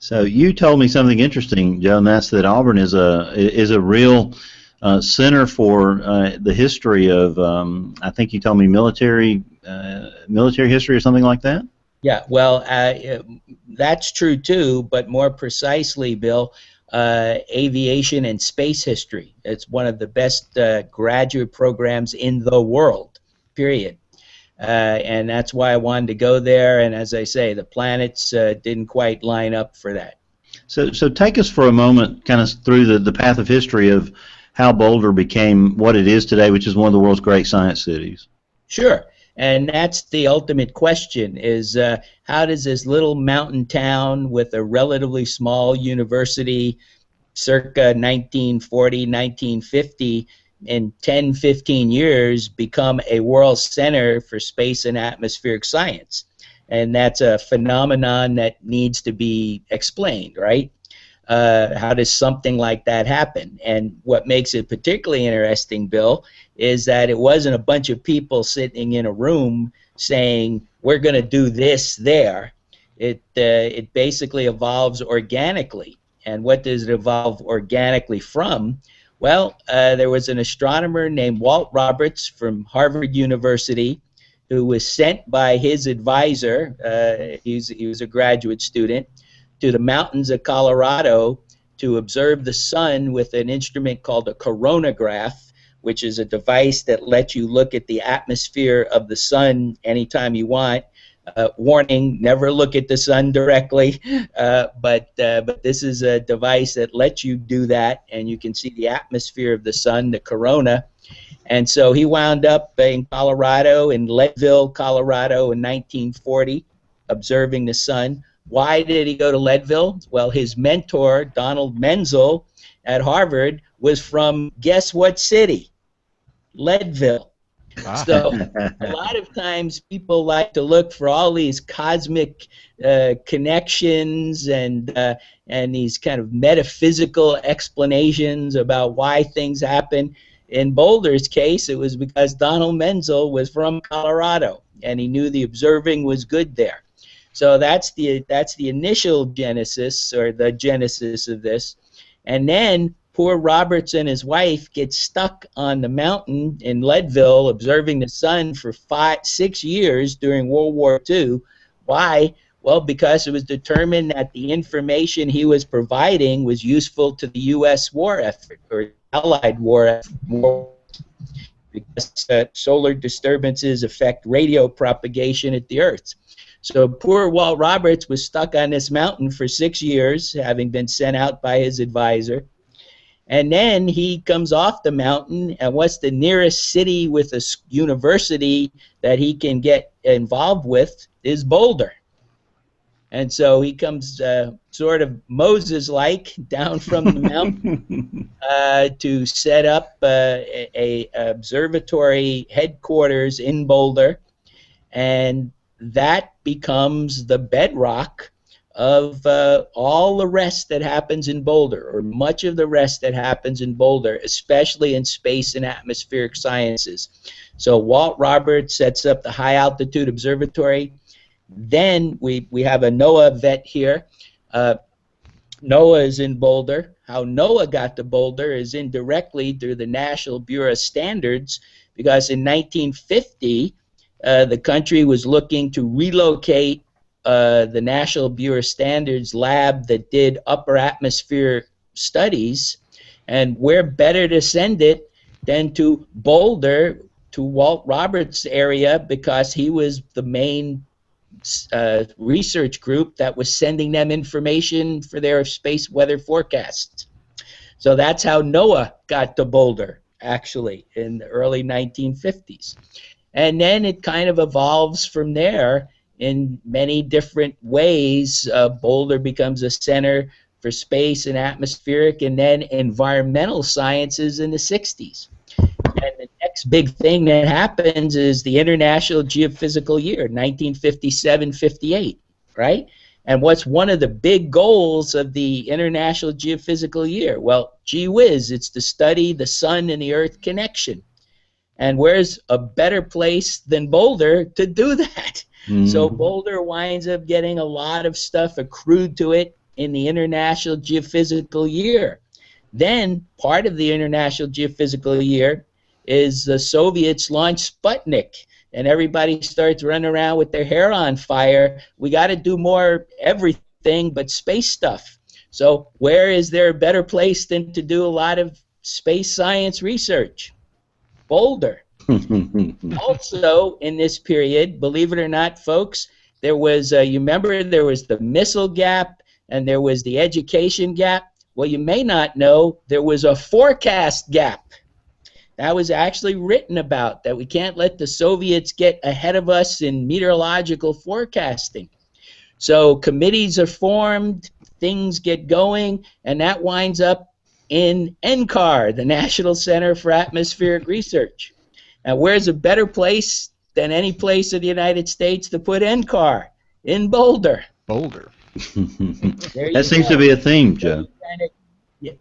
So you told me something interesting, Joe, and that's that Auburn is a real center for the history of, I think you told me military history or something like that? Yeah, well, that's true too, but more precisely, Bill, aviation and space history. It's one of the best graduate programs in the world, period. And that's why I wanted to go there, and as I say, the planets didn't quite line up for that. So take us for a moment kind of through the path of history of how Boulder became what it is today, which is one of the world's great science cities. Sure. And that's the ultimate question, is how does this little mountain town with a relatively small university circa 1940, 1950, in 10, 15 years become a world center for space and atmospheric science? And that's a phenomenon that needs to be explained, right? How does something like that happen? And what makes it particularly interesting, Bill, is that it wasn't a bunch of people sitting in a room saying, we're going to do this there. It basically evolves organically. And what does it evolve organically from? Well, there was an astronomer named Walt Roberts from Harvard University who was sent by his advisor, he was a graduate student, to the mountains of Colorado to observe the sun with an instrument called a coronagraph, which is a device that lets you look at the atmosphere of the sun anytime you want. Warning, never look at the sun directly, but this is a device that lets you do that, and you can see the atmosphere of the sun, the corona. And so he wound up in Colorado, in Leadville, Colorado in 1940, observing the sun. Why did he go to Leadville? Well, his mentor, Donald Menzel at Harvard, was from, guess what city? Leadville. So a lot of times people like to look for all these cosmic connections and these kind of metaphysical explanations about why things happen. In Boulder's case, it was because Donald Menzel was from Colorado and he knew the observing was good there. So that's the initial genesis, or the genesis of this. And then poor Roberts and his wife get stuck on the mountain in Leadville observing the sun for 6 years during World War II. Why? Well, because it was determined that the information he was providing was useful to the U.S. war effort, or Allied war effort, because solar disturbances affect radio propagation at the Earth. So poor Walt Roberts was stuck on this mountain for 6 years, having been sent out by his advisor. And then he comes off the mountain, and what's the nearest city with a university that he can get involved with is Boulder. And so he comes sort of Moses-like down from the mountain to set up a observatory headquarters in Boulder, and that becomes the bedrock of all the rest that happens in Boulder, or much of the rest that happens in Boulder, especially in space and atmospheric sciences. So Walt Roberts sets up the High Altitude Observatory. Then we have a NOAA vet here. NOAA is in Boulder. How NOAA got to Boulder is indirectly through the National Bureau of Standards, because in 1950, the country was looking to relocate the National Bureau of Standards lab that did upper atmosphere studies, and where better to send it than to Boulder, to Walt Roberts' area, because he was the main research group that was sending them information for their space weather forecasts. So that's how NOAA got to Boulder, actually, in the early 1950s. And then it kind of evolves from there in many different ways. Boulder becomes a center for space and atmospheric and then environmental sciences in the 60s. And the next big thing that happens is the International Geophysical Year, 1957-58, right? And what's one of the big goals of the International Geophysical Year? Well, gee whiz, it's to study the sun and the earth connection. And where's a better place than Boulder to do that? So Boulder winds up getting a lot of stuff accrued to it in the International Geophysical Year. Then part of the International Geophysical Year is the Soviets launch Sputnik, and everybody starts running around with their hair on fire. We got to do more everything but space stuff. So where is there a better place than to do a lot of space science research? Boulder. Also, in this period, believe it or not, folks, there was, you remember there was the missile gap and there was the education gap. Well, you may not know there was a forecast gap. That was actually written about, that we can't let the Soviets get ahead of us in meteorological forecasting. So committees are formed, things get going, and that winds up in NCAR, the National Center for Atmospheric Research. Now, where's a better place than any place in the United States to put NCAR? In Boulder. Boulder. That seems to be a theme, Joe.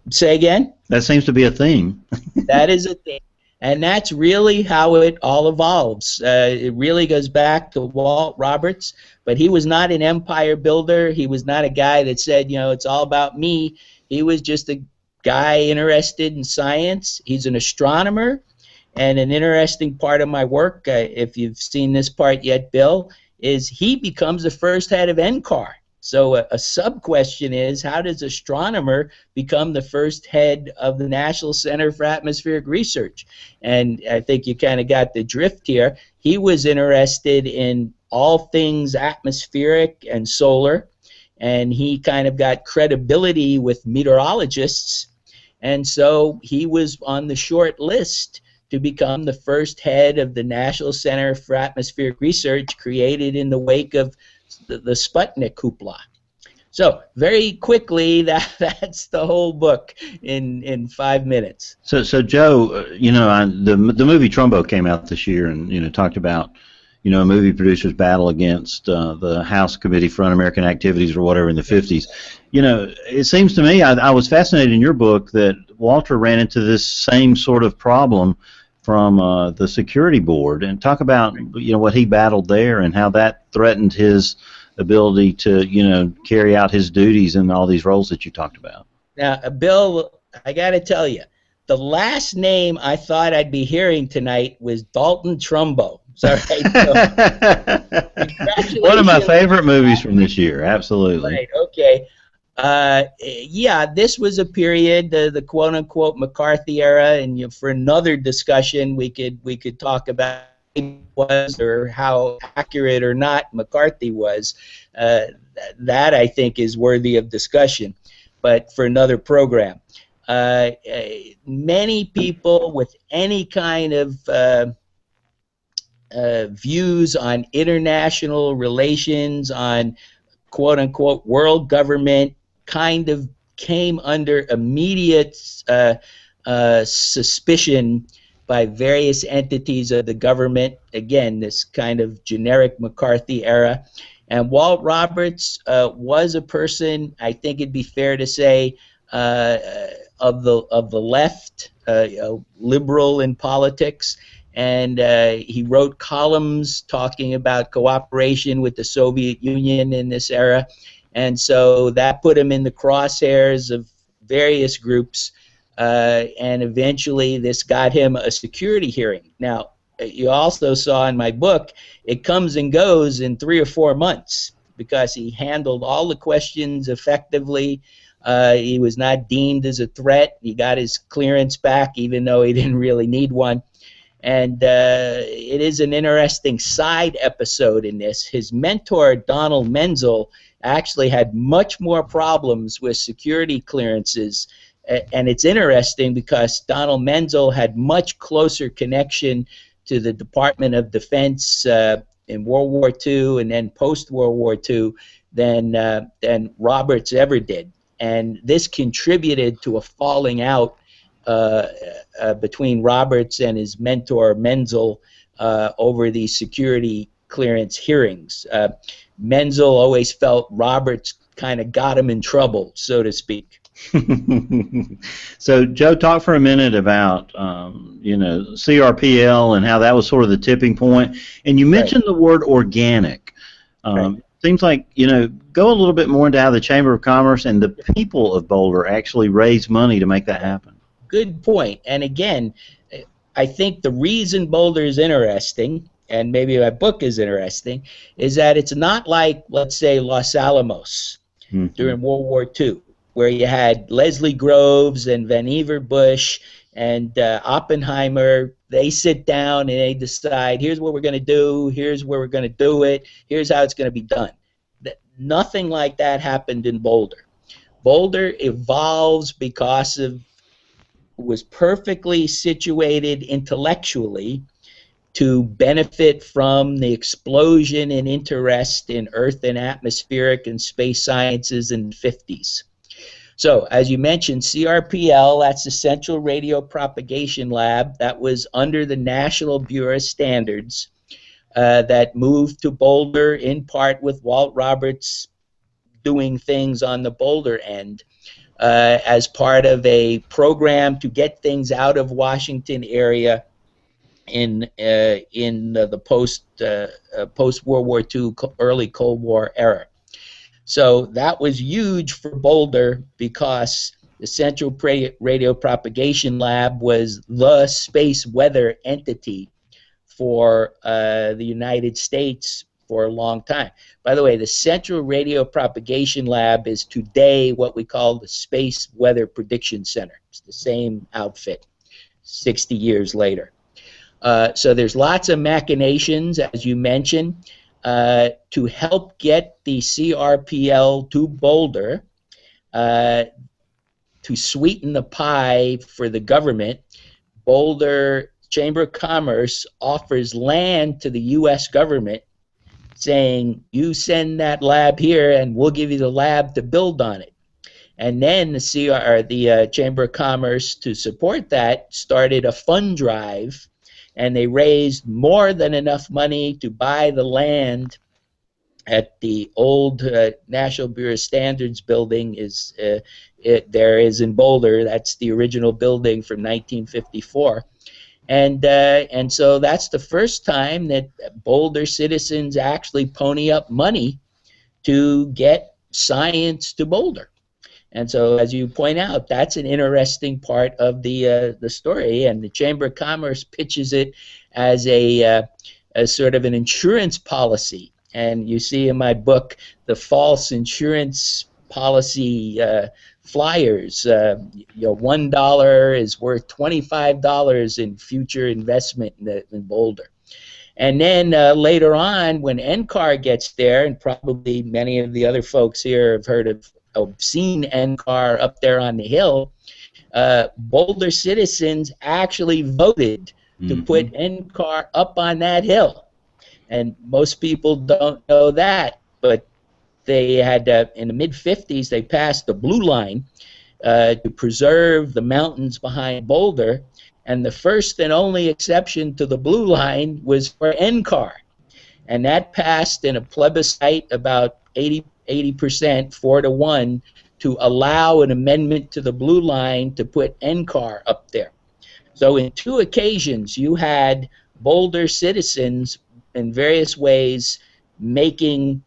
Say again? That seems to be a theme. That is a theme. And that's really how it all evolves. It really goes back to Walt Roberts, but he was not an empire builder. He was not a guy that said, you know, it's all about me. He was just a guy interested in science. He's an astronomer, and an interesting part of my work, if you've seen this part yet, Bill, is he becomes the first head of NCAR. So a sub-question is, how does astronomer become the first head of the National Center for Atmospheric Research? And I think you kind of got the drift here. He was interested in all things atmospheric and solar, and he kind of got credibility with meteorologists, and so he was on the short list to become the first head of the National Center for Atmospheric Research, created in the wake of the Sputnik hoopla. So very quickly, that's the whole book in 5 minutes. So Joe, you know, the movie Trumbo came out this year, and you know, talked about, you know, a movie producer's battle against the House Committee for Un-American Activities or whatever in the 50s. You know, it seems to me, I was fascinated in your book that Walter ran into this same sort of problem from the security board, and talk about, you know, what he battled there and how that threatened his ability to, you know, carry out his duties in all these roles that you talked about. Now, Bill, I got to tell you, the last name I thought I'd be hearing tonight was Dalton Trumbo. Sorry. One of my favorite movies from this year, absolutely. Right, okay. Yeah, this was a period, the quote-unquote McCarthy era, and you know, for another discussion, we could talk about was or how accurate or not McCarthy was. That I think is worthy of discussion, but for another program. Many people with any kind of views on international relations, on quote-unquote world government, kind of came under immediate suspicion by various entities of the government. Again, this kind of generic McCarthy era. And Walt Roberts was a person, I think it'd be fair to say, of the left, liberal in politics, and he wrote columns talking about cooperation with the Soviet Union in this era, and so that put him in the crosshairs of various groups, and eventually this got him a security hearing. Now, you also saw in my book, it comes and goes in 3 or 4 months because he handled all the questions effectively. He was not deemed as a threat. He got his clearance back even though he didn't really need one. And it is an interesting side episode in this. His mentor, Donald Menzel, actually had much more problems with security clearances. And it's interesting because Donald Menzel had much closer connection to the Department of Defense in World War II and then post-World War II than Roberts ever did. And this contributed to a falling out between Roberts and his mentor Menzel over these security clearance hearings. Menzel always felt Roberts kind of got him in trouble, so to speak. So, Joe, talk for a minute about CRPL and how that was sort of the tipping point. And you mentioned the word organic. Seems like, go a little bit more into how the Chamber of Commerce and the people of Boulder actually raise money to make that happen. Good point. And again, I think the reason Boulder is interesting, and maybe my book is interesting, is that it's not like, let's say, Los Alamos during World War II, where you had Leslie Groves and Vannevar Bush and Oppenheimer. They sit down and they decide, here's what we're going to do, here's where we're going to do it, here's how it's going to be done. Nothing like that happened in Boulder. Boulder evolves because of was perfectly situated intellectually to benefit from the explosion in interest in earth and atmospheric and space sciences in the 50s. So, as you mentioned, CRPL, that's the Central Radio Propagation Lab, that was under the National Bureau of Standards, that moved to Boulder in part with Walt Roberts doing things on the Boulder end as part of a program to get things out of Washington area in the post World War II, early Cold War era. So that was huge for Boulder because the Central Radio Propagation Lab was the space weather entity for the United States for a long time. By the way, the Central Radio Propagation Lab is today what we call the Space Weather Prediction Center. It's the same outfit 60 years later. So there's lots of machinations, as you mentioned, to help get the CRPL to Boulder to sweeten the pie for the government. Boulder Chamber of Commerce offers land to the U.S. government, saying, you send that lab here and we'll give you the lab to build on it. And then the Chamber of Commerce, to support that, started a fund drive, and they raised more than enough money to buy the land at the old National Bureau of Standards building. There is in Boulder. That's the original building from 1954. And so that's the first time that Boulder citizens actually pony up money to get science to Boulder. And so, as you point out, that's an interesting part of the story. And the Chamber of Commerce pitches it as a sort of an insurance policy. And you see in my book the false insurance policy flyers. $1 is worth $25 in future investment in Boulder. And then later on, when NCAR gets there, and probably many of the other folks here have heard of seen NCAR up there on the hill, Boulder citizens actually voted to put NCAR up on that hill. And most people don't know that, but they had, in the mid-50s, they passed the Blue Line to preserve the mountains behind Boulder, and the first and only exception to the Blue Line was for NCAR. and that passed in a plebiscite about 80%, 4-1, to allow an amendment to the Blue Line to put NCAR up there. So in 2 occasions, you had Boulder citizens in various ways making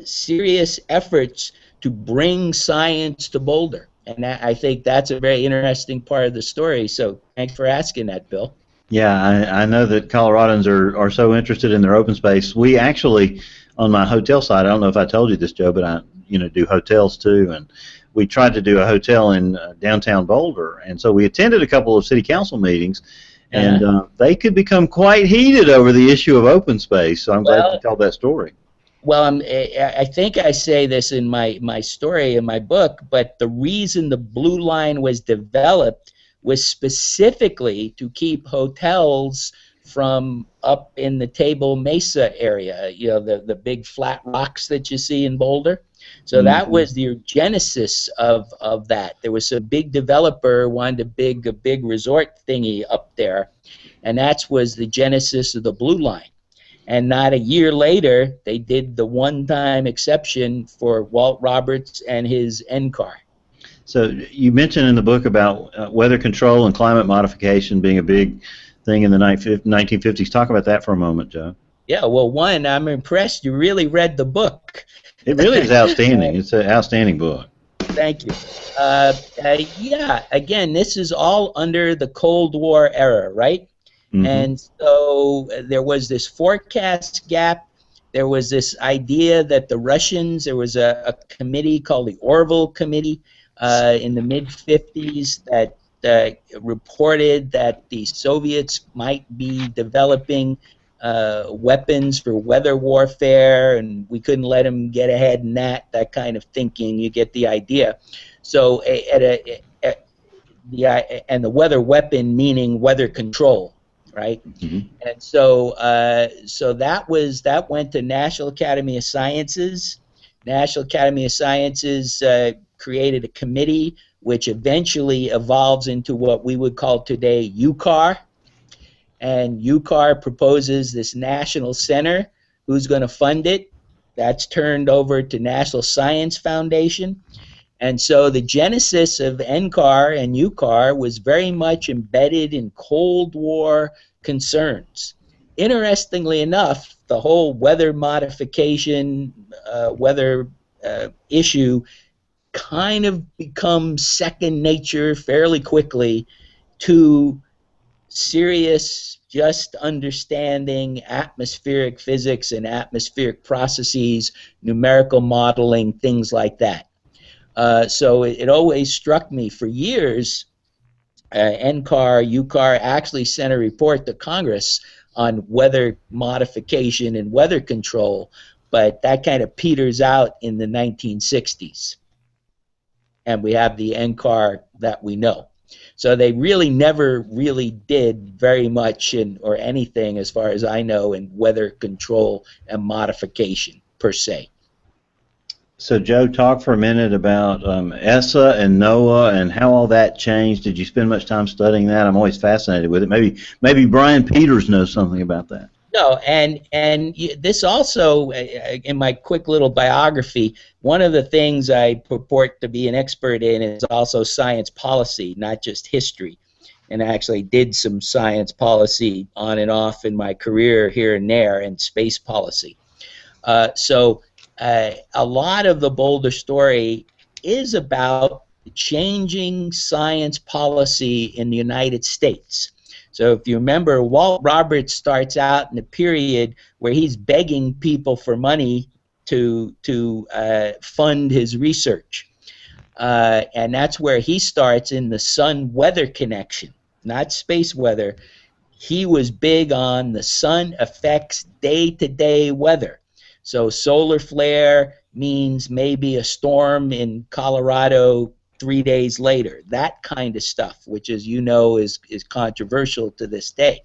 serious efforts to bring science to Boulder. And I think that's a very interesting part of the story. So thanks for asking that, Bill. Yeah, I know that Coloradans are so interested in their open space. We actually, on my hotel side, I don't know if I told you this, Joe, but I do hotels too, and we tried to do a hotel in downtown Boulder, and so we attended a couple of city council meetings, and they could become quite heated over the issue of open space. So I'm glad you told that story. Well, I think I say this in my story in my book, but the reason the Blue Line was developed was specifically to keep hotels from up in the Table Mesa area, the big flat rocks that you see in Boulder. So that was the genesis of that. There was a big developer wanted a big resort thingy up there, and that was the genesis of the Blue Line. And not a year later, they did the one-time exception for Walt Roberts and his NCAR. So you mentioned in the book about weather control and climate modification being a big thing in the 1950s. Talk about that for a moment, Joe. Yeah, well, one, I'm impressed you really read the book. It really is outstanding. It's an outstanding book. Thank you. Yeah, again, this is all under the Cold War era, right? Mm-hmm. And so there was this forecast gap. There was this idea that the Russians, there was a committee called the Orville Committee in the mid-50s that reported that the Soviets might be developing weapons for weather warfare, and we couldn't let them get ahead in that kind of thinking. You get the idea. So and the weather weapon meaning weather control, right? Mm-hmm. And so that went to National Academy of Sciences. National Academy of Sciences created a committee which eventually evolves into what we would call today UCAR. And UCAR proposes this national center. Who's going to fund it? That's turned over to National Science Foundation. And so the genesis of NCAR and UCAR was very much embedded in Cold War concerns. Interestingly enough, the whole weather modification, issue kind of becomes second nature fairly quickly to serious, just understanding atmospheric physics and atmospheric processes, numerical modeling, things like that. So it always struck me for years. NCAR, UCAR actually sent a report to Congress on weather modification and weather control, but that kind of peters out in the 1960s. And we have the NCAR that we know. So they really never really did very much or anything, as far as I know, in weather control and modification per se. So, Joe, talk for a minute about ESSA and NOAA and how all that changed. Did you spend much time studying that? I'm always fascinated with it. Maybe Brian Peters knows something about that. No, and this also, in my quick little biography, one of the things I purport to be an expert in is also science policy, not just history. And I actually did some science policy on and off in my career here and there, and space policy. So a lot of the Boulder story is about changing science policy in the United States. So if you remember, Walt Roberts starts out in a period where he's begging people for money to fund his research. And that's where he starts in the sun-weather connection, not space weather. He was big on the sun affects day-to-day weather. So solar flare means maybe a storm in Colorado 3 days later, that kind of stuff, which, as you know, is controversial to this day.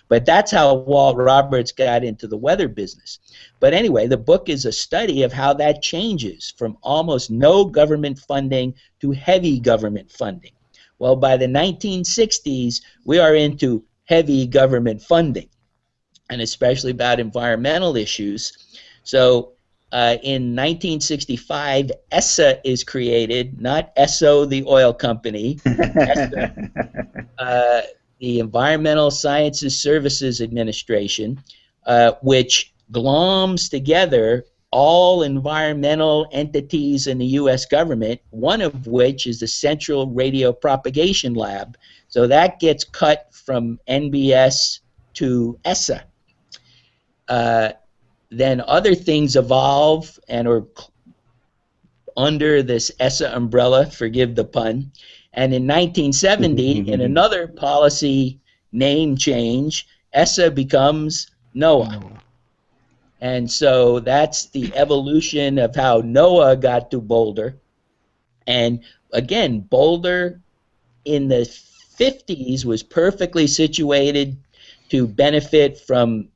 But that's how Walt Roberts got into the weather business. But anyway, the book is a study of how that changes from almost no government funding to heavy government funding. Well, by the 1960s, we are into heavy government funding. and especially about environmental issues. So in 1965, ESSA is created, not Esso, the oil company, ESSA, the Environmental Sciences Services Administration, which gloms together all environmental entities in the U.S. government, one of which is the Central Radio Propagation Lab. So that gets cut from NBS to ESSA. Then other things evolve and are under this ESSA umbrella, forgive the pun. And in 1970, in another policy name change, ESSA becomes NOAA. And so that's the evolution of how NOAA got to Boulder. And again, Boulder in the 50s was perfectly situated to benefit from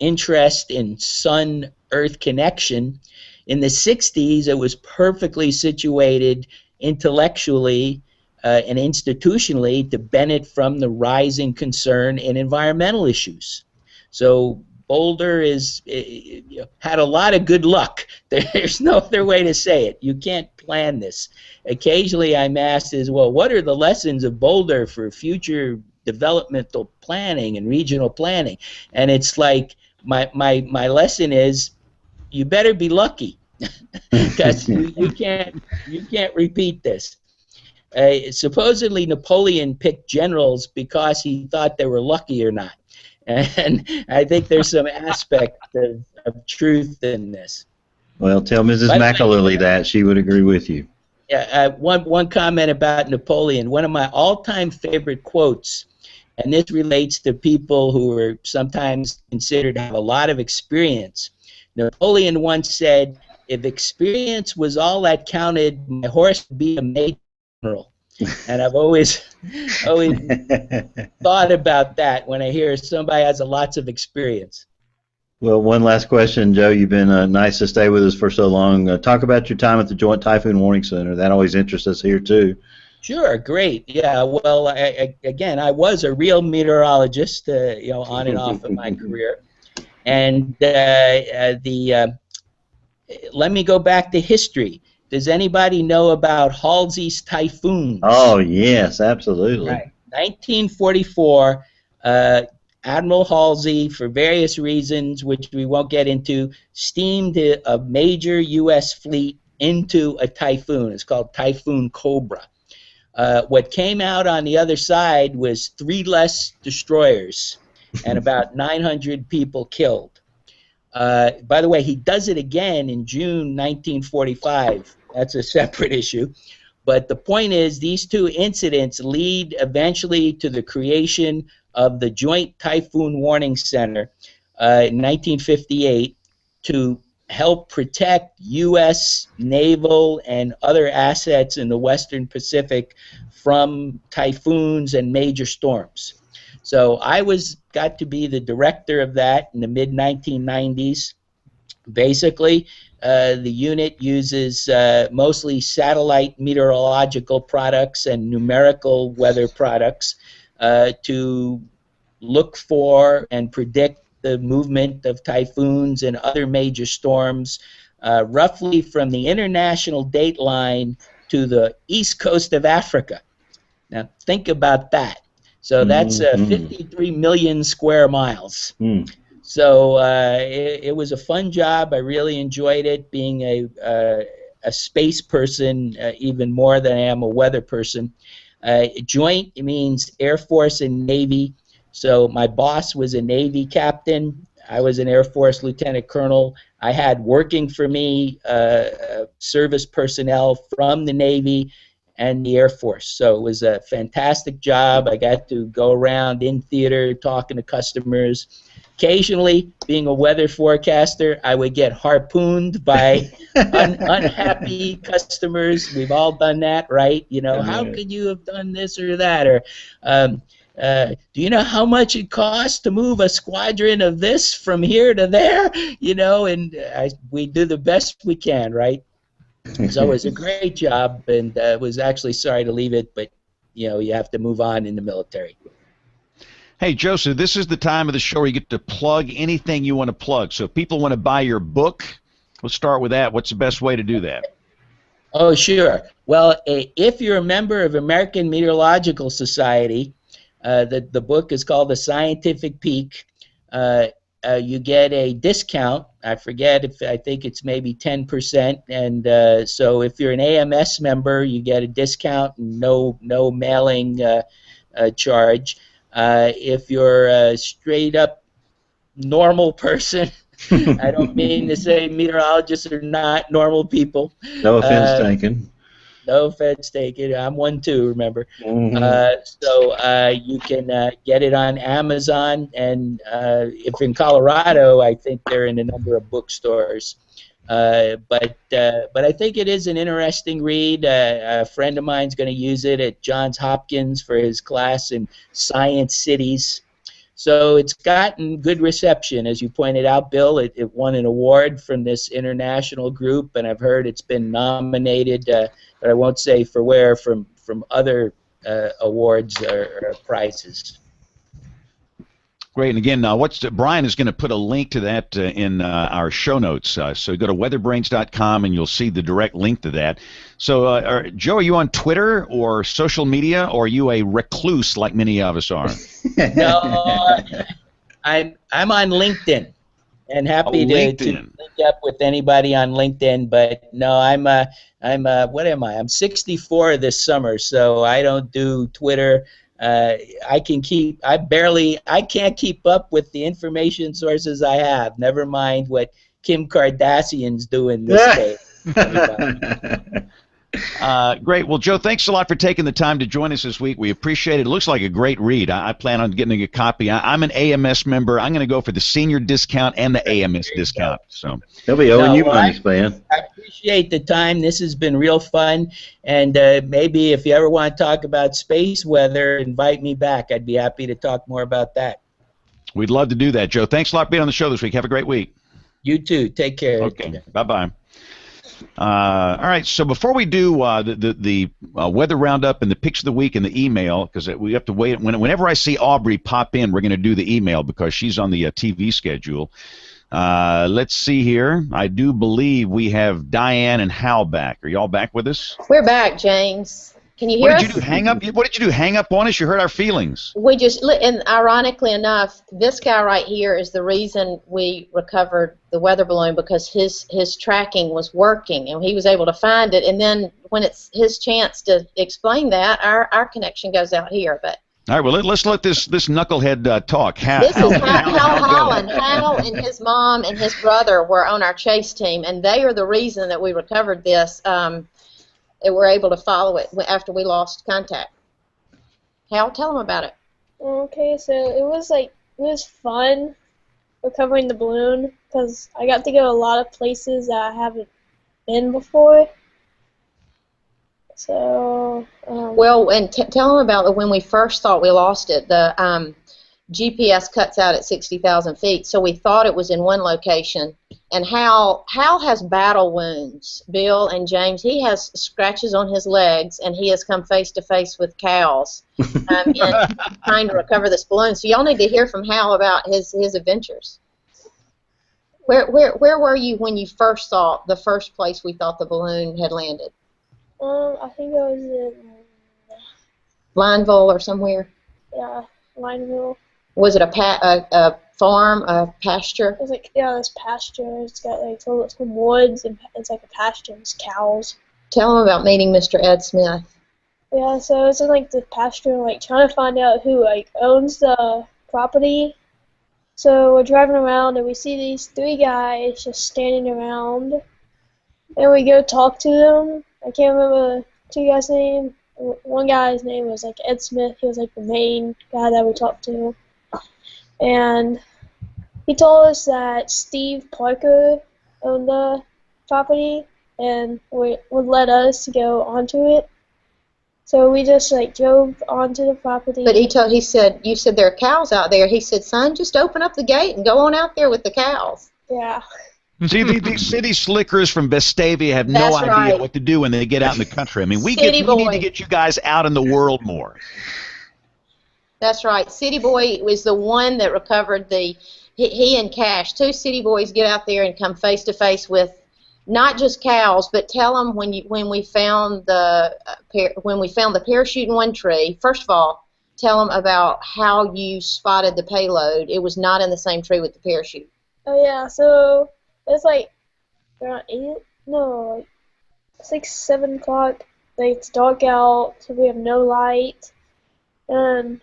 interest in sun-earth connection. In the 60s, it was perfectly situated intellectually and institutionally to benefit from the rising concern in environmental issues. So Boulder had a lot of good luck. There's no other way to say it. You can't plan this. Occasionally I'm asked well, what are the lessons of Boulder for future developmental planning and regional planning? And it's like my lesson is you better be lucky because you can't repeat this. Supposedly Napoleon picked generals because he thought they were lucky or not. And I think there's some aspect of truth in this. Well, tell Mrs. McAlilly that. She would agree with you. Yeah, one comment about Napoleon. One of my all-time favorite quotes, and this relates to people who are sometimes considered to have a lot of experience. Napoleon once said, "If experience was all that counted, my horse would be a major general." And I've always thought about that when I hear somebody has lots of experience. Well, one last question, Joe. You've been nice to stay with us for so long. Talk about your time at the Joint Typhoon Warning Center. That always interests us here, too. Sure, great. Yeah, well, again, I was a real meteorologist, on and off of my career. And let me go back to history. Does anybody know about Halsey's typhoons? Oh, yes, absolutely. Right. 1944, Admiral Halsey, for various reasons, which we won't get into, steamed a major U.S. fleet into a typhoon. It's called Typhoon Cobra. What came out on the other side was 3 less destroyers and about 900 people killed. By the way, he does it again in June 1945. That's a separate issue. But the point is, these two incidents lead eventually to the creation of the Joint Typhoon Warning Center in 1958 to help protect U.S. naval and other assets in the Western Pacific from typhoons and major storms. So I got to be the director of that in the mid-1990s. Basically, the unit uses mostly satellite meteorological products and numerical weather products to look for and predict the movement of typhoons and other major storms roughly from the international date line to the east coast of Africa. Now, think about that. So that's 53 million square miles. So it was a fun job. I really enjoyed it, being a space person even more than I am a weather person. Joint, it means Air Force and Navy. So my boss was a Navy captain. I was an Air Force lieutenant colonel. I had working for me service personnel from the Navy and the Air Force. So it was a fantastic job. I got to go around in theater talking to customers. Occasionally, being a weather forecaster, I would get harpooned by unhappy customers. We've all done that, right? How could you have done this or that? Or do you know how much it costs to move a squadron of this from here to there? And we do the best we can, right? So it was a great job, and was actually sorry to leave it, but you have to move on in the military. Hey, Joseph, this is the time of the show where you get to plug anything you want to plug. So if people want to buy your book, let's start with that. What's the best way to do that? Oh, sure. Well, if you're a member of American Meteorological Society, the book is called The Scientific Peak. You get a discount. I think it's maybe 10%. And so if you're an AMS member, you get a discount and no mailing charge. If you're a straight up normal person, I don't mean to say meteorologists are not normal people. No offense taken. No offense taken. I'm one too, remember. Mm-hmm. So you can get it on Amazon, and if in Colorado, I think they're in a number of bookstores. But I think it is an interesting read. A friend of mine's going to use it at Johns Hopkins for his class in Science Cities. So it's gotten good reception, as you pointed out, Bill. It won an award from this international group, and I've heard it's been nominated, but I won't say for where, from other awards or prizes. Great. And again, Brian is going to put a link to that in our show notes. So go to weatherbrains.com and you'll see the direct link to that. So, Joe, are you on Twitter or social media, or are you a recluse like many of us are? No, I'm on LinkedIn, and happy to link up with anybody on LinkedIn. But no, I'm what am I? I'm 64 this summer, so I don't do Twitter. I can't keep up with the information sources I have. Never mind what Kim Kardashian's doing this day. Great. Well, Joe, thanks a lot for taking the time to join us this week. We appreciate it. It looks like a great read. I plan on getting a copy. I'm an AMS member. I'm going to go for the senior discount and the AMS discount. So they'll be owing you money, man. I appreciate the time. This has been real fun. And maybe if you ever want to talk about space weather, invite me back. I'd be happy to talk more about that. We'd love to do that, Joe. Thanks a lot for being on the show this week. Have a great week. You too. Take care. Okay. Bye-bye. All right, so before we do the weather roundup and the picks of the week and the email, because we have to wait. Whenever I see Aubrey pop in, we're going to do the email because she's on the TV schedule. Let's see here. I do believe we have Diane and Hal back. Are y'all back with us? We're back, James. Can you hear us? What did you do? Hang up? What did you do? Hang up on us? You hurt our feelings. And ironically enough, this guy right here is the reason we recovered the weather balloon, because his tracking was working and he was able to find it. And then when it's his chance to explain that, our connection goes out here. But all right, well let's let this knucklehead talk. This is Hal Holland. Hal and his mom and his brother were on our chase team, and they are the reason that we recovered this. And we're able to follow it after we lost contact. Hal, tell them about it. Okay, so it was fun recovering the balloon because I got to go a lot of places that I haven't been before. So. Well, and tell them about when we first thought we lost it. The GPS cuts out at 60,000 feet, so we thought it was in one location. And Hal has battle wounds. Bill and James, he has scratches on his legs, and he has come face to face with cows in trying to recover this balloon. So y'all need to hear from Hal about his adventures. Where were you when you first saw the first place we thought the balloon had landed? I think I was in Lineville or somewhere. Yeah, Lineville. Was it a farm, a pasture? It was this pasture. It's got some woods, and it's like a pasture. And it's cows. Tell them about meeting Mr. Ed Smith. Yeah, so it's in the pasture, trying to find out who owns the property. So we're driving around and we see these three guys just standing around, and we go talk to them. I can't remember two guys' name. One guy's name was Ed Smith. He was the main guy that we talked to. And he told us that Steve Parker owned the property and would let us go onto it. So we just drove onto the property. But he said, you said there are cows out there. He said, son, just open up the gate and go on out there with the cows. Yeah. See, these city slickers from Vestavia have no idea what to do when they get out in the country. I mean, we need to get you guys out in the world more. That's right. City Boy was the one that recovered the. He and Cash, two city boys, get out there and come face to face with not just cows, but tell them when we found the parachute in one tree. First of all, tell them about how you spotted the payload. It was not in the same tree with the parachute. Oh yeah, so it's like around 8. No, it's like 7 o'clock. Like it's dark out, so we have no light, and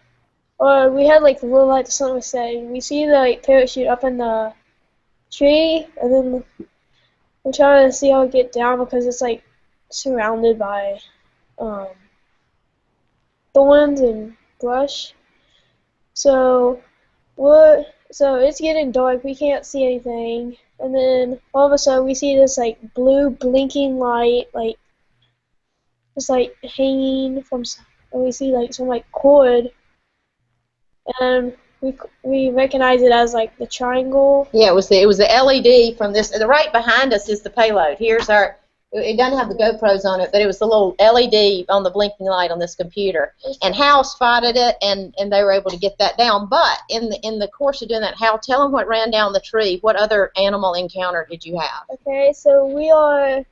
we had like the little light the sun was setting. We see the parachute up in the tree, and then we're trying to see how to get down because it's like surrounded by thorns and brush. So it's getting dark. We can't see anything, and then all of a sudden we see this like blue blinking light, like just like hanging from, and we see like some like cord. And we recognize it as like the triangle. Yeah, it was the LED from this. The right behind us is the payload. Here's our. It doesn't have the GoPros on it, but it was the little LED on the blinking light on this computer. And Hal spotted it, and they were able to get that down. But in the course of doing that, Hal, tell them what ran down the tree. What other animal encounter did you have? Okay, so we are.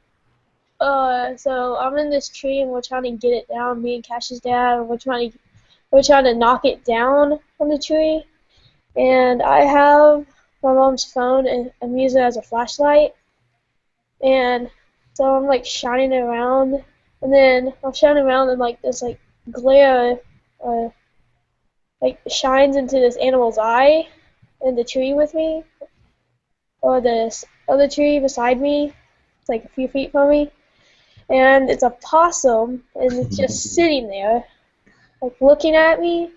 So I'm in this tree, and we're trying to get it down. Me and Cash's dad, and we're trying to knock it down from the tree, and I have my mom's phone and I'm using it as a flashlight, and so I'm like shining it around, and then I'm shining around and like this like glare like shines into this animal's eye in the tree with me, or this other tree beside me. It's like a few feet from me, and it's a possum, and it's just sitting there like looking at me.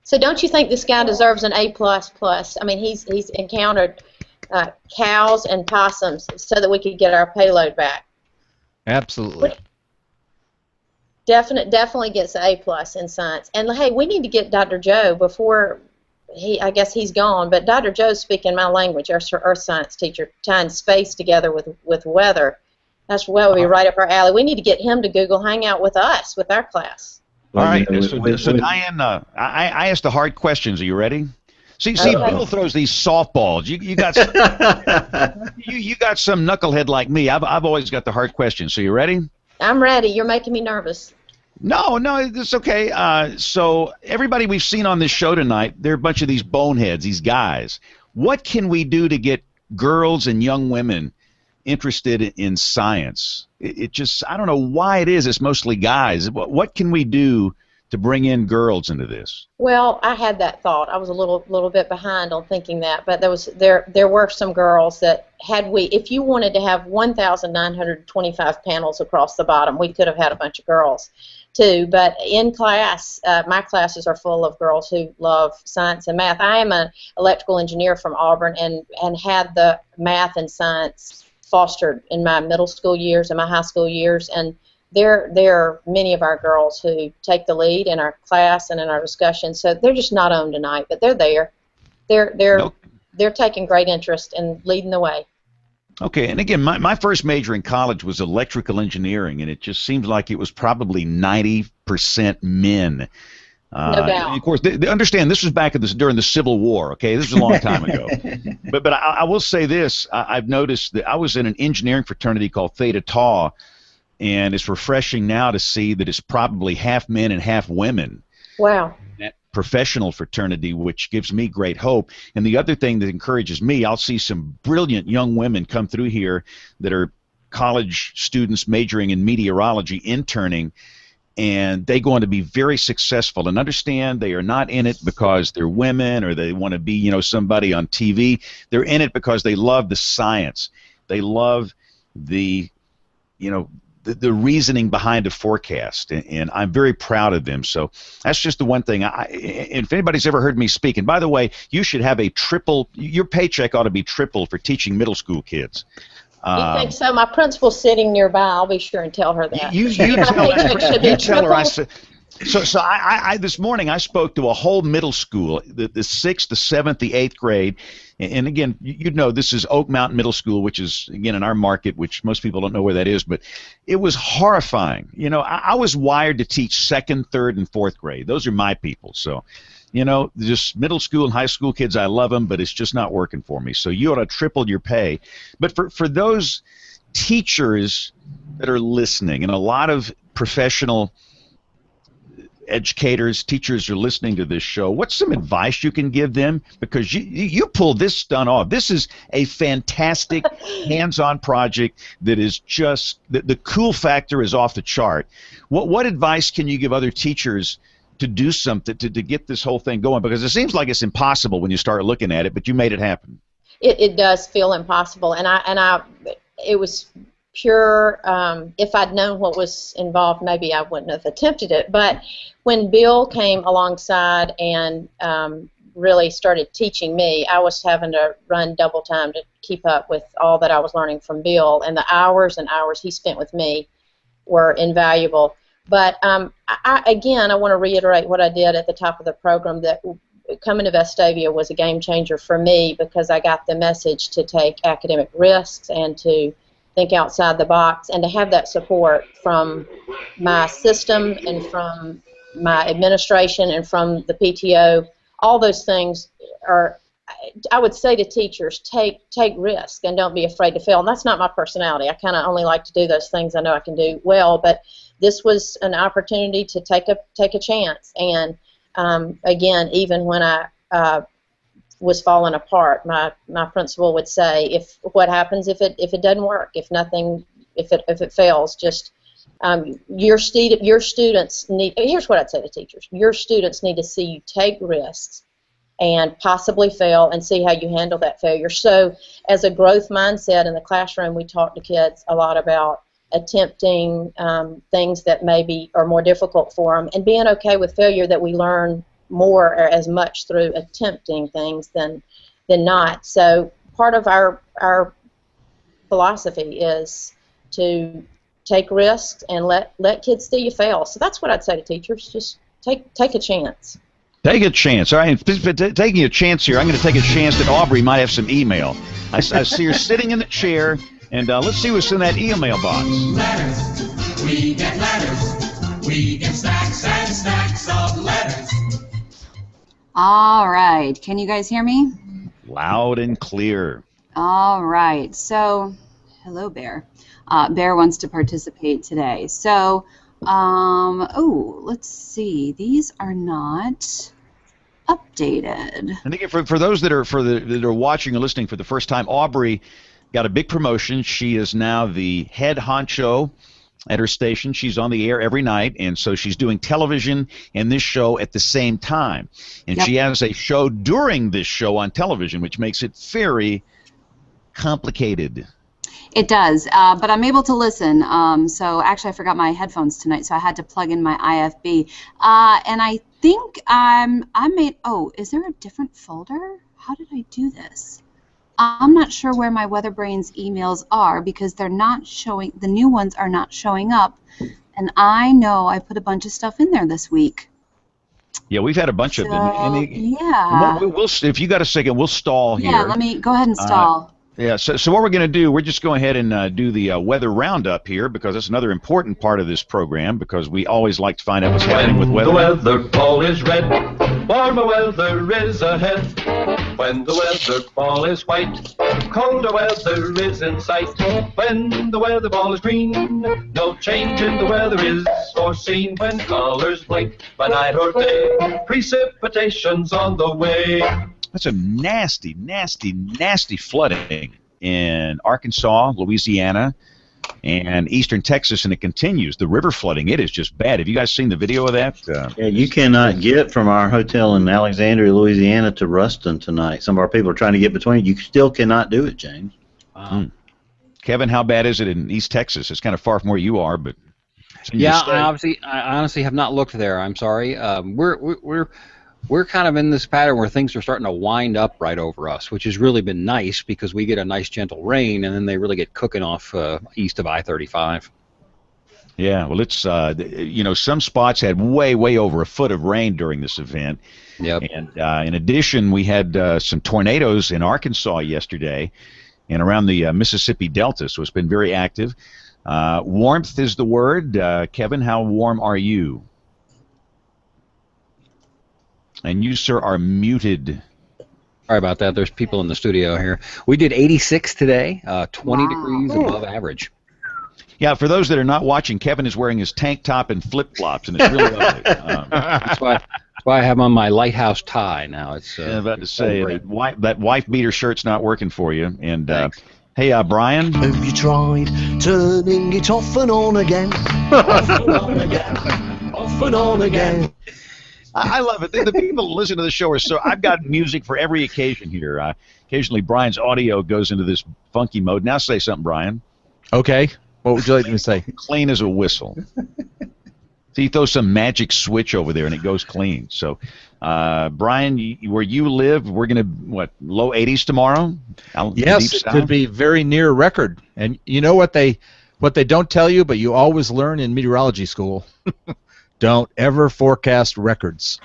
So don't you think this guy deserves an A++? I mean, he's encountered cows and possums so that we could get our payload back. Absolutely. Definitely gets an A+ in science. And hey, we need to get Dr. Joe before I guess he's gone, but Dr. Joe's speaking my language, our earth science teacher, tying space together with weather. That's well, we'll be right up our alley. We need to get him to Google Hangout with us, with our class. All right, so Diane, I asked the hard questions. Are you ready? See, Bill throws these softballs. You got some, you got some knucklehead like me. I've always got the hard questions. So you ready? I'm ready. You're making me nervous. No, it's okay. So everybody we've seen on this show tonight, they're a bunch of these boneheads, these guys. What can we do to get girls and young women interested in science? It just, I don't know why it is. It's mostly guys. What can we do to bring in girls into this? Well, I had that thought. I was a little bit behind on thinking that, but there were some girls that if you wanted to have 1,925 panels across the bottom, we could have had a bunch of girls too. But in class, my classes are full of girls who love science and math. I am an electrical engineer from Auburn and had the math and science fostered in my middle school years and my high school years, and there are many of our girls who take the lead in our class and in our discussions. So they're just not on tonight, but they're there. They're taking great interest in leading the way. Okay, and again, my first major in college was electrical engineering, and it just seems like it was probably 90% men. No doubt. Of course, they understand this was back during the Civil War. Okay, this is a long time ago. But I will say this: I've noticed that I was in an engineering fraternity called Theta Tau, and it's refreshing now to see that it's probably half men and half women. Wow. That professional fraternity, which gives me great hope. And the other thing that encourages me, I'll see some brilliant young women come through here that are college students majoring in meteorology, interning. And they go on to be very successful, and understand they are not in it because they're women or they want to be, somebody on TV. They're in it because they love the science. They love the reasoning behind a forecast, and I'm very proud of them. So that's just the one thing. And if anybody's ever heard me speak, and by the way, you should have your paycheck ought to be triple for teaching middle school kids. You think so? My principal's sitting nearby. I'll be sure and tell her that. You tell her. So I this morning I spoke to a whole middle school, the 6th, the 7th, the 8th grade, and again, you'd know this is Oak Mountain Middle School, which is again in our market, which most people don't know where that is, but it was horrifying. You know, I was wired to teach 2nd, 3rd, and 4th grade. Those are my people. So, you know, just middle school and high school kids, I love them, but it's just not working for me. So you ought to triple your pay. But for those teachers that are listening, and a lot of professional educators, teachers are listening to this show, what's some advice you can give them? Because you pulled this stunt off. This is a fantastic hands-on project that is just, the cool factor is off the chart. What advice can you give other teachers to do something, to get this whole thing going? Because it seems like it's impossible when you start looking at it, but you made it happen. It does feel impossible, and it was pure. If I'd known what was involved, maybe I wouldn't have attempted it. But when Bill came alongside and really started teaching me, I was having to run double time to keep up with all that I was learning from Bill, and the hours and hours he spent with me were invaluable. But again, I want to reiterate what I did at the top of the program, that coming to Vestavia was a game changer for me, because I got the message to take academic risks and to think outside the box, and to have that support from my system and from my administration and from the PTO. All those things are, I would say to teachers, take risks and don't be afraid to fail. And that's not my personality. I kind of only like to do those things I know I can do well, but this was an opportunity to take a chance. And again, even when I was falling apart, my principal would say, what happens if it doesn't work, if it fails, just your students need, here's what I'd say to teachers, your students need to see you take risks and possibly fail, and see how you handle that failure. So as a growth mindset in the classroom, we talk to kids a lot about attempting things that maybe are more difficult for them, and being okay with failure, that we learn more or as much through attempting things than not. So part of our philosophy is to take risks and let kids see you fail. So that's what I'd say to teachers, just take a chance. Take a chance. All right, taking a chance here, I'm going to take a chance that Aubrey might have some email. I see her sitting in the chair, and let's see what's in that email box. Letters. We get letters. We get stacks and stacks of letters. All right. Can you guys hear me? Loud and clear. All right. So, hello, Bear. Bear wants to participate today. So, let's see. These are not updated. I think for those that are watching or listening for the first time, Aubrey got a big promotion. She is now the head honcho at her station. She's on the air every night, and so she's doing television and this show at the same time. And She has a show during this show on television, which makes it very complicated. It does, but I'm able to listen. So actually, I forgot my headphones tonight, so I had to plug in my IFB. And I think I made. Oh, is there a different folder? How did I do this? I'm not sure where my WeatherBrains emails are, because they're not showing. The new ones are not showing up, and I know I put a bunch of stuff in there this week. Yeah, we've had a bunch of them. Yeah. We'll, if you got a second, we'll stall here. Yeah, let me go ahead and stall. Yeah, so what we're going to do, we're just going ahead and do the weather roundup here, because that's another important part of this program, because we always like to find out what's happening with weather. The weather ball is red, warmer weather is ahead. When the weather ball is white, colder weather is in sight. When the weather ball is green, no change in the weather is foreseen. When colors blink by night or day, precipitation's on the way. That's a nasty, nasty, nasty flooding in Arkansas, Louisiana, and eastern Texas, and it continues. The river flooding, it is just bad. Have you guys seen the video of that? Yeah, you cannot get from our hotel in Alexandria, Louisiana to Ruston tonight. Some of our people are trying to get between. You still cannot do it, James. Kevin, how bad is it in East Texas? It's kind of far from where you are, but yeah, I honestly have not looked there. I'm sorry. We're kind of in this pattern where things are starting to wind up right over us, which has really been nice, because we get a nice gentle rain, and then they really get cooking off east of I-35. Yeah, well, it's some spots had way over a foot of rain during this event. Yep. And in addition, we had some tornadoes in Arkansas yesterday and around the Mississippi Delta, so it's been very active. Warmth is the word. Kevin, how warm are you? And you, sir, are muted. Sorry about that. There's people in the studio here. We did 86 today, 20 degrees above average. Yeah, for those that are not watching, Kevin is wearing his tank top and flip-flops, and it's really lovely. That's why I have on my lighthouse tie now. It's about to say that wife-beater shirt's not working for you. And hey, Brian. Have you tried turning it off and on again? Off and on again. Off and on again. I love it. The people that listen to the show are so. I've got music for every occasion here. Occasionally, Brian's audio goes into this funky mode. Now, say something, Brian. Okay. What would you like me to say? Clean as a whistle. So you throw some magic switch over there and it goes clean. So, Brian, where you live, we're going to, low 80s tomorrow? Yes, it could be very near record. And you know what they don't tell you, but you always learn in meteorology school? Don't ever forecast records.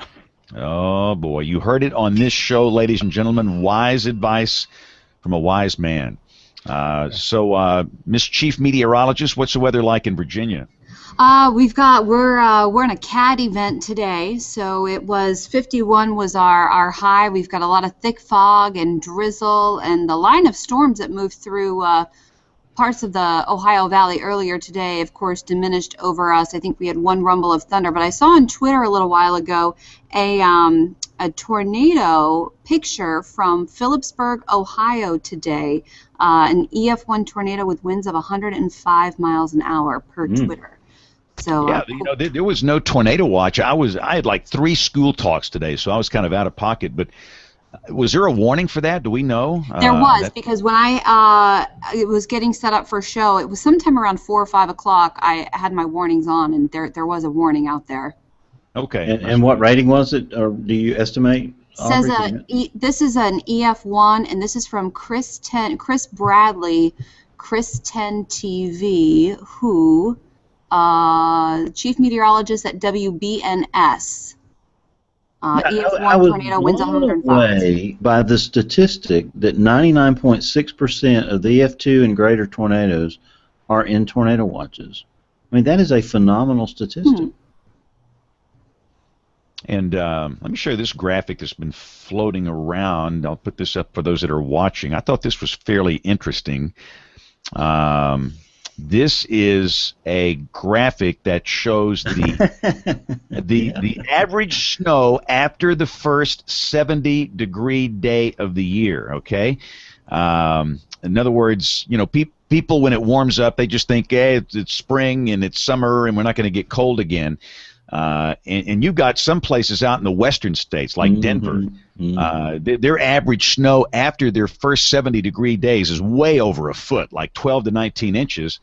Oh, boy. You heard it on this show, ladies and gentlemen. Wise advice from a wise man. So, Miss Chief Meteorologist, what's the weather like in Virginia? We're in a CAT event today, so it was 51 was our high. We've got a lot of thick fog and drizzle, and the line of storms that moved through parts of the Ohio Valley earlier today, of course, diminished over us. I think we had one rumble of thunder, but I saw on Twitter a little while ago a tornado picture from Phillipsburg, Ohio today, an EF1 tornado with winds of 105 miles an hour per Twitter. So yeah, there was no tornado watch. I had like 3 school talks today, so I was kind of out of pocket. But was there a warning for that? Do we know? There was, because when I was getting set up for a show, it was sometime around 4 or 5 o'clock. I had my warnings on, and there was a warning out there. Okay. And what rating was it, or do you estimate? Says this is an EF1, and this is from Chris Bradley, Chris 10 TV, who chief meteorologist at WBNS. EF1 tornado winds 105. By the statistic that 99.6% of the EF2 and greater tornadoes are in tornado watches. I mean, that is a phenomenal statistic. And let me show you this graphic that's been floating around. I'll put this up for those that are watching. I thought this was fairly interesting. This is a graphic that shows the average snow after the first 70-degree day of the year. Okay, in other words, people when it warms up, they just think, hey, it's spring and it's summer and we're not going to get cold again. And you've got some places out in the western states like Denver. Their average snow after their first 70-degree days is way over a foot, like 12 to 19 inches.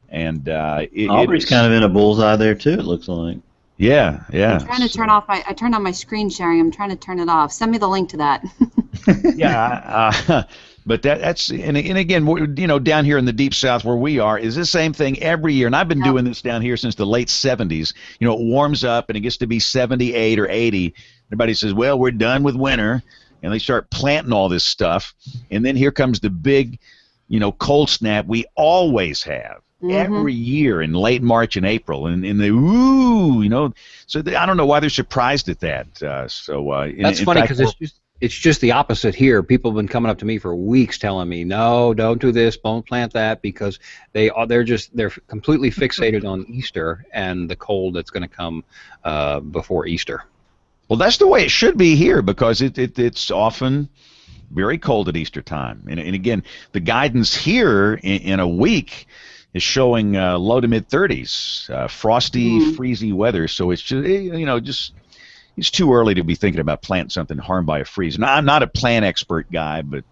And Aubrey's kind of in a bullseye there too, it looks like. Yeah. I'm trying to turn off I turned on my screen sharing. I'm trying to turn it off. Send me the link to that. Yeah. But that's and again, down here in the deep south where we are, is the same thing every year. And I've been doing this down here since the late 70s. It warms up and it gets to be 78 or 80. Everybody says, well, we're done with winter. And they start planting all this stuff. And then here comes the big, cold snap we always have every year in late March and April. And so I don't know why they're surprised at that. That's funny because it's just the opposite here. People have been coming up to me for weeks telling me, no, don't do this, don't plant that, because they're completely fixated on Easter and the cold that's going to come before Easter. Well, that's the way it should be here, because it's often very cold at Easter time. And again, the guidance here in a week is showing low to mid 30s, frosty, freezy weather. So it's just it's too early to be thinking about planting something harmed by a freeze. Now, I'm not a plant expert guy, but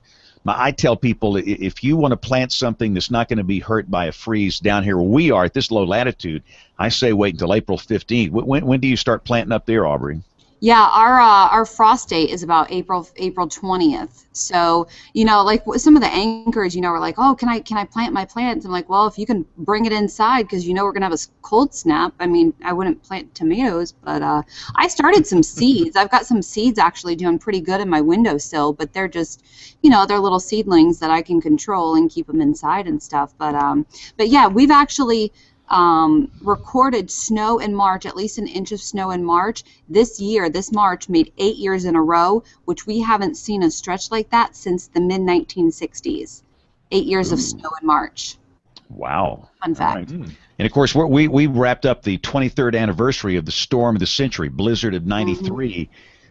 I tell people if you want to plant something that's not going to be hurt by a freeze down here where we are at this low latitude, I say wait until April 15th. When do you start planting up there, Aubrey? Yeah, our frost date is about April 20th. So, like some of the anchors, were like, "Oh, can I plant my plants?" I'm like, "Well, if you can bring it inside, because we're gonna have a cold snap." I mean, I wouldn't plant tomatoes, but I started some seeds. I've got some seeds actually doing pretty good in my windowsill, but they're just, they're little seedlings that I can control and keep them inside and stuff. But yeah, we've actually recorded snow in March, at least an inch of snow in March. This March made 8 years in a row, which we haven't seen a stretch like that since the mid-1960s. 8 years of snow in March. Wow. Fun fact. Right. And of course, we wrapped up the 23rd anniversary of the storm of the century, blizzard of 93.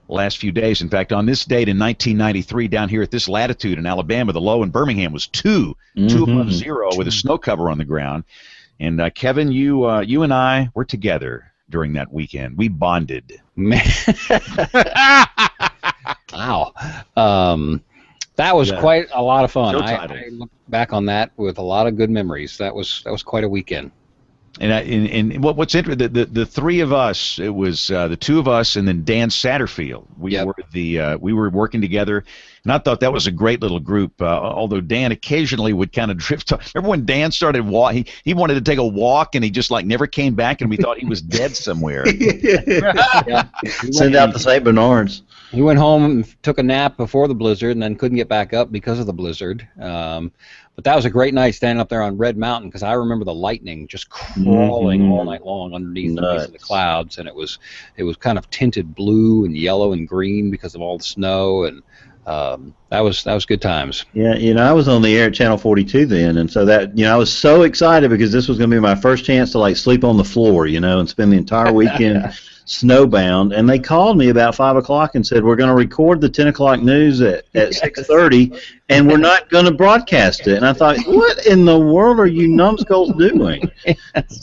Last few days. In fact, on this date in 1993, down here at this latitude in Alabama, the low in Birmingham was 2 above zero with a snow cover on the ground. And Kevin, you and I were together during that weekend. We bonded. Man. Wow. That was quite a lot of fun. I look back on that with a lot of good memories. That was quite a weekend. And what's interesting, the three of us, it was the two of us and then Dan Satterfield. We were working together, and I thought that was a great little group. Although Dan occasionally would kind of drift off. Remember when Dan started he wanted to take a walk and he just never came back, and we thought he was dead somewhere. Send out the St. Bernards. He went home and took a nap before the blizzard, and then couldn't get back up because of the blizzard. But that was a great night standing up there on Red Mountain, because I remember the lightning just crawling all night long underneath the base of the clouds, and it was kind of tinted blue and yellow and green because of all the snow, and that was good times. Yeah, I was on the air at Channel 42 then, and so that I was so excited because this was going to be my first chance to sleep on the floor, and spend the entire weekend snowbound. And they called me about 5 o'clock and said, "We're going to record the 10 o'clock news at 6:30, and we're not going to broadcast it." And I thought, what in the world are you numbskulls doing?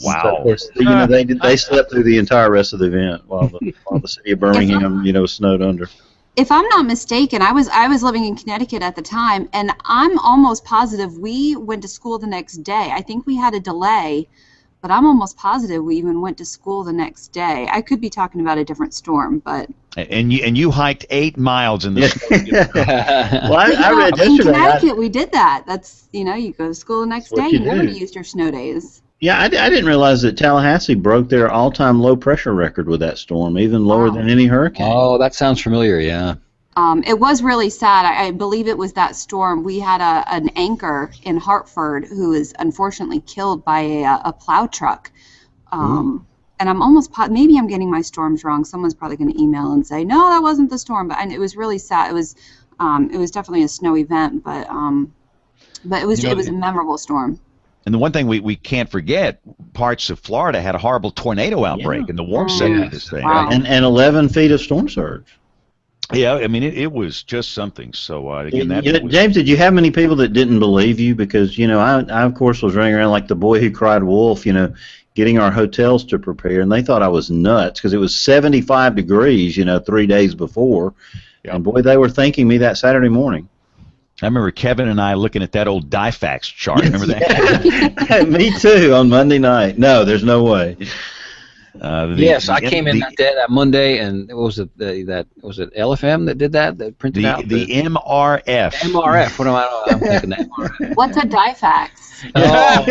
Wow. So of course, they slept through the entire rest of the event while the city of Birmingham, was snowed under. If I'm not mistaken, I was living in Connecticut at the time, and I'm almost positive we went to school the next day. I think we had a delay, but I'm almost positive we even went to school the next day. I could be talking about a different storm, but... And you hiked 8 miles in the snow. Well, I read yesterday... In Connecticut, we did that. That's, you go to school the next day. You never used your snow days. Yeah, I didn't realize that Tallahassee broke their all-time low pressure record with that storm, even lower than any hurricane. Oh, that sounds familiar, yeah. It was really sad. I believe it was that storm. We had an anchor in Hartford who was unfortunately killed by a plow truck. And I'm almost maybe I'm getting my storms wrong. Someone's probably going to email and say, no, that wasn't the storm. But it was really sad. It was definitely a snow event, but it was a memorable storm. And the one thing we can't forget, parts of Florida had a horrible tornado outbreak in the warm section of this thing. Wow. And 11 feet of storm surge. Yeah, I mean, it was just something. So, again, James, did you have many people that didn't believe you? Because, I, of course, was running around like the boy who cried wolf, getting our hotels to prepare, and they thought I was nuts because it was 75 degrees, 3 days before. Yeah. And, boy, they were thanking me that Saturday morning. I remember Kevin and I looking at that old Difax chart. Remember that? Me too, on Monday night. No, there's no way. Yes, I came in that Monday, and was it LFM that did that printed out? The MRF. MRF. What am I'm thinking that MRF. What's a Difax? Oh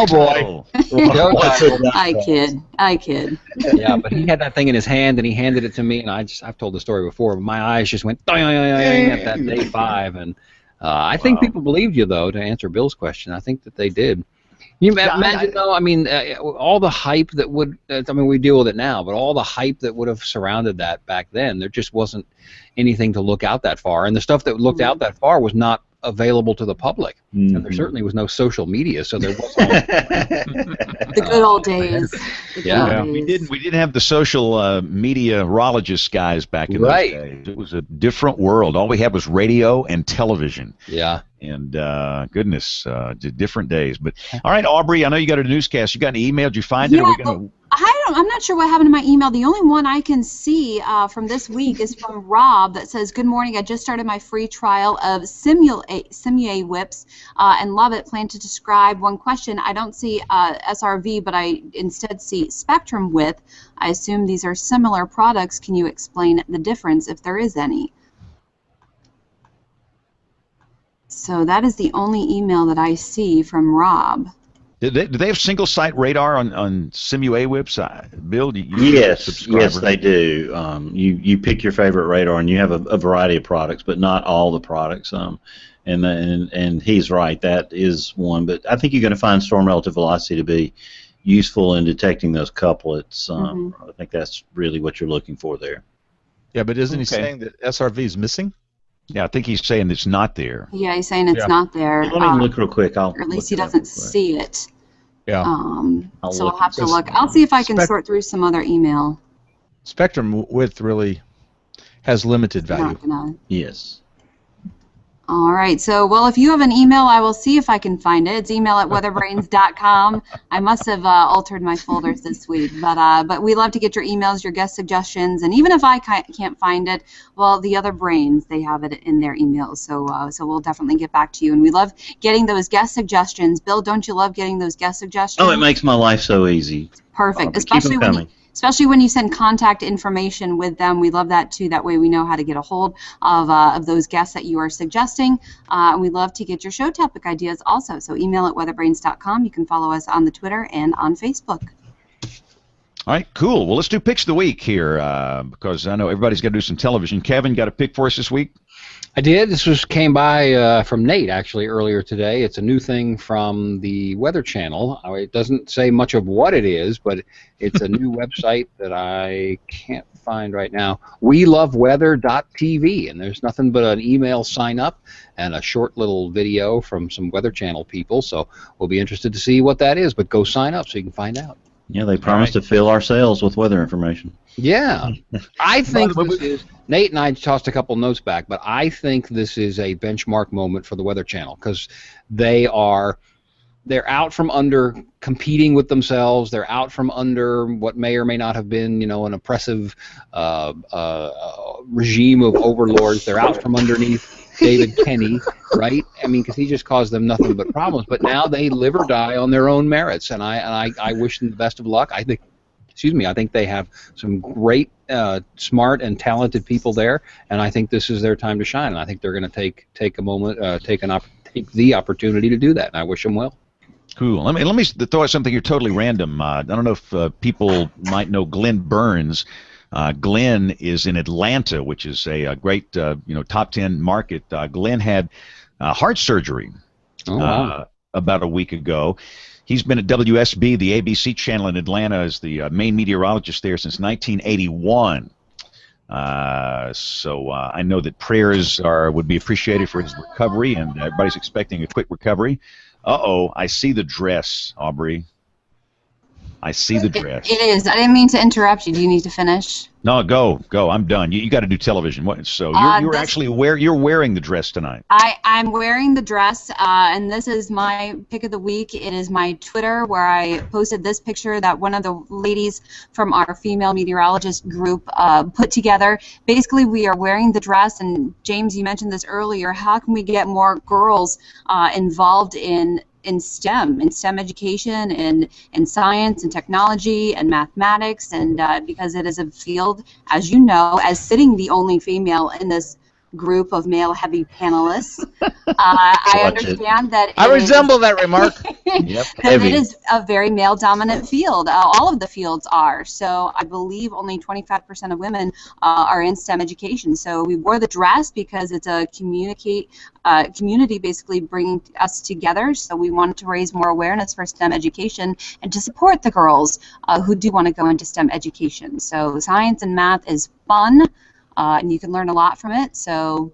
boy. I kid. Yeah, but he had that thing in his hand, and he handed it to me, and I've told the story before, but my eyes just went at that day 5, and I think people believed you, though, to answer Bill's question. I think that they did. You imagine, though, all the hype that would, we deal with it now, but all the hype that would have surrounded that back then, there just wasn't anything to look out that far. And the stuff that looked out that far was not available to the public. Mm-hmm. And there certainly was no social media, so there wasn't. The good old days. We didn't have the social meteorologist guys back in those days. It was a different world. All we had was radio and television. Yeah. And different days. But all right, Aubrey, I know you got a newscast. You got an email? Did you find it? Are we gonna... I'm not sure what happened to my email. The only one I can see from this week is from Rob that says, "Good morning. I just started my free trial of Simue whips and love it. Plan to describe one question. I don't see SRV, but I instead see spectrum width. I assume these are similar products. Can you explain the difference if there is any?" So that is the only email that I see from Rob. Do they have single site radar on Simue whips? Bill, Yes, they do. You pick your favorite radar, and you have a variety of products, but not all the products. And he's right, that is one. But I think you're going to find storm relative velocity to be useful in detecting those couplets. I think that's really what you're looking for there. Yeah, but isn't he saying that SRV is missing? Yeah, I think he's saying it's not there. Yeah, he's saying it's not there. Let me look real quick. Or at least he doesn't see it. Yeah. So I'll have to look. I'll see if I can sort through some other email. Spectrum width really has limited value. Yes. All right. So, well, if you have an email, I will see if I can find it. It's email@weatherbrains.com. I must have altered my folders this week, but we love to get your emails, your guest suggestions, and even if I can't find it, well, the other brains, they have it in their emails. So we'll definitely get back to you, and we love getting those guest suggestions. Bill, don't you love getting those guest suggestions? Oh, it makes my life so easy. Perfect, Especially when you send contact information with them. We love that too. That way we know how to get a hold of those guests that you are suggesting. And we love to get your show topic ideas also. So email@weatherbrains.com. You can follow us on the Twitter and on Facebook. All right, cool. Well, let's do picks of the week here because I know everybody's got to do some television. Kevin, got a pick for us this week? I did. This came by from Nate, actually, earlier today. It's a new thing from the Weather Channel. It doesn't say much of what it is, but it's a new website that I can't find right now. WeLoveWeather.tv, and there's nothing but an email sign-up and a short little video from some Weather Channel people, so we'll be interested to see what that is, but go sign up so you can find out. Yeah, they promised to fill our sales with weather information. Yeah. I think this is, Nate and I tossed a couple notes back, but I think this is a benchmark moment for the Weather Channel because they're out from under competing with themselves. They're out from under what may or may not have been, an oppressive regime of overlords. They're out from underneath David Kenny, right? I mean, because he just caused them nothing but problems. But now they live or die on their own merits, and I wish them the best of luck. I think they have some great, smart, and talented people there, and I think this is their time to shine. And I think they're going to take a moment, take the opportunity to do that. And I wish them well. Cool. Let me throw out something here totally random. I don't know if people might know Glenn Burns. Glenn is in Atlanta, which is a great, top 10 market. Glenn had heart surgery about a week ago. He's been at WSB, the ABC channel in Atlanta, as the main meteorologist there since 1981. So I know that prayers would be appreciated for his recovery, and everybody's expecting a quick recovery. Uh-oh, I see the dress, Aubrey. I see the dress. It is. I didn't mean to interrupt you. Do you need to finish? No, go. I'm done. You got to do television. So you're actually wearing the dress tonight. I'm wearing the dress, and this is my pick of the week. It is my Twitter where I posted this picture that one of the ladies from our female meteorologist group put together. Basically, we are wearing the dress, and James, you mentioned this earlier. How can we get more girls involved in STEM education and in science and technology and mathematics, and because it is a field, as you know, as sitting the only female in this group of male-heavy panelists, I understand that I resemble that remark. Yep. That it is a very male-dominant field. All of the fields are. So I believe only 25% of women are in STEM education. So we wore the dress because it's a community basically bringing us together. So we wanted to raise more awareness for STEM education and to support the girls who do want to go into STEM education. So science and math is fun. And you can learn a lot from it. So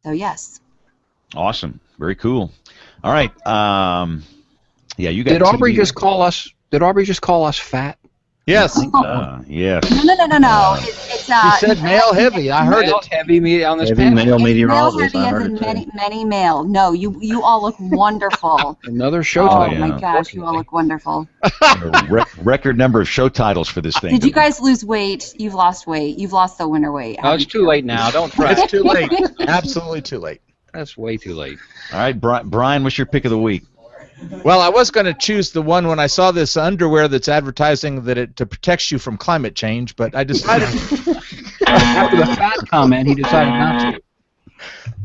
yes. Awesome. Very cool. All right. Yeah, you guys. Did Aubrey just call us? Did Aubrey just call us fat? Yes. Yes. No. It's He said male heavy. I heard male it. heavy on this Heavy panel. male It's male meteorologist. heavy I as heard in it too. many male. No, you all look wonderful. Another show Oh title. my gosh, you all look wonderful. Record number of show titles for this thing. Did you guys lose weight? You've lost weight. You've lost the winter weight. Oh, it's too late now. Don't try. It's too late. Absolutely too late. That's way too late. All right, Brian, what's your pick of the week? Well, I was going to choose the one when I saw this underwear that's advertising that it protects you from climate change, but I decided After the fat comment, he decided not to.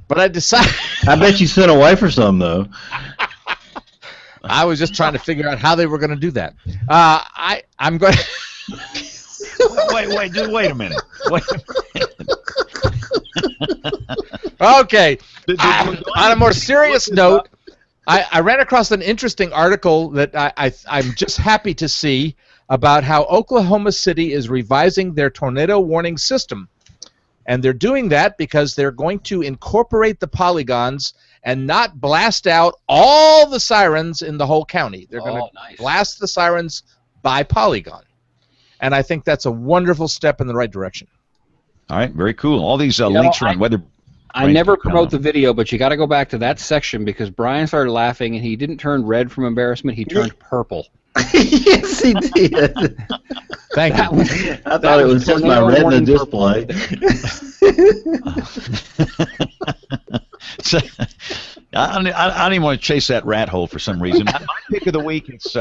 But I decided. I bet you sent away for some though. I was just trying to figure out how they were going to do that. I'm going. Wait a minute. Okay. On a more serious note, I ran across an interesting article that I'm just happy to see about how Oklahoma City is revising their tornado warning system. And they're doing that because they're going to incorporate the polygons and not blast out all the sirens in the whole county. They're going to blast the sirens by polygon. And I think that's a wonderful step in the right direction. All right, very cool. All these links are on weather. I never promote the video, but you got to go back to that section because Brian started laughing and he didn't turn red from embarrassment. He turned purple. Yes, he did. Thank you. I thought it was just my retina display. I don't even want to chase that rat hole for some reason. My pick of the week is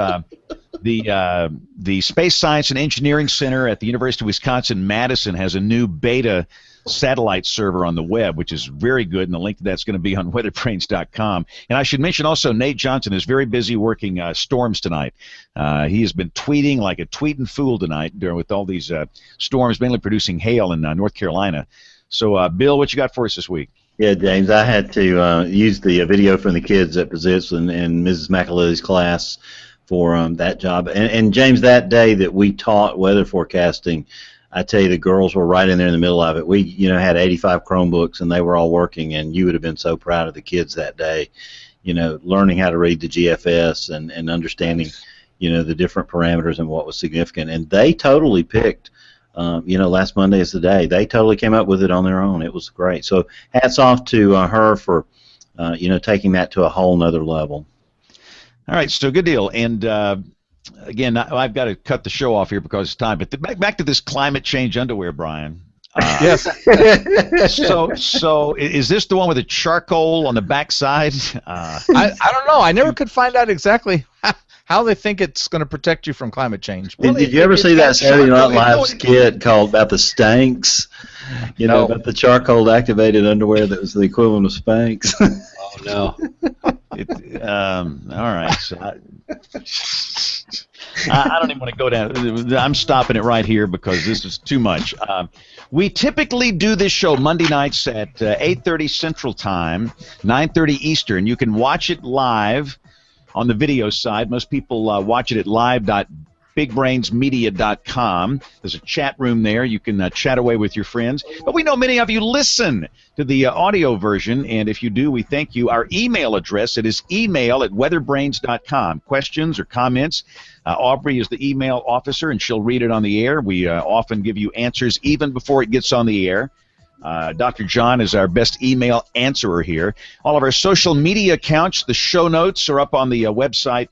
the Space Science and Engineering Center at the University of Wisconsin-Madison has a new beta satellite server on the web, which is very good, and the link to that's going to be on WeatherBrains.com. And I should mention also Nate Johnson is very busy working storms tonight. He has been tweeting like a tweeting fool tonight with all these storms, mainly producing hail in North Carolina. So, Bill, what you got for us this week? Yeah, James, I had to use the video from the kids at Pizzitz and Mrs. McAlealy's class for that job. And James, that day that we taught weather forecasting, I tell you, the girls were right in there in the middle of it. We, had 85 Chromebooks, and they were all working, and you would have been so proud of the kids that day, learning how to read the GFS and understanding, the different parameters and what was significant. And they totally picked, last Monday is the day. They totally came up with it on their own. It was great. So hats off to her for, taking that to a whole nother level. All right, so good deal. And again, I've got to cut the show off here because of time. But back to this climate change underwear, Brian. Yes. So is this the one with the charcoal on the backside? I don't know. I never could find out exactly how they think it's going to protect you from climate change. Did you ever see that Saturday Night Live skit called about the Spanx? About the charcoal activated underwear that was the equivalent of Spanx. Oh no. All right. So I don't even want to go down. I'm stopping it right here because this is too much. We typically do this show Monday nights at 8:30 Central Time, 9:30 Eastern. You can watch it live on the video side. Most people watch it at live.bigbrainsmedia.com. There's a chat room there. You can chat away with your friends. But we know many of you listen to the audio version, and if you do, we thank you. Our email address, it is email@weatherbrains.com. Questions or comments. Aubrey is the email officer, and she'll read it on the air. We often give you answers even before it gets on the air. Dr. John is our best email answerer here. All of our social media accounts, the show notes are up on the website,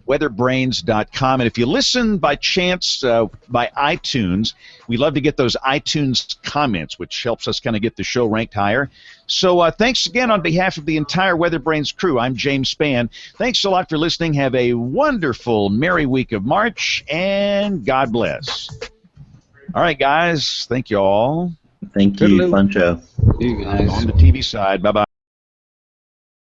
weatherbrains.com. And if you listen by chance by iTunes, we love to get those iTunes comments, which helps us kind of get the show ranked higher. So thanks again on behalf of the entire WeatherBrains crew. I'm James Spann. Thanks a lot for listening. Have a wonderful, merry week of March, and God bless. All right, guys. Thank you all. Thank you. Fun show. You guys. On the TV side. Bye-bye.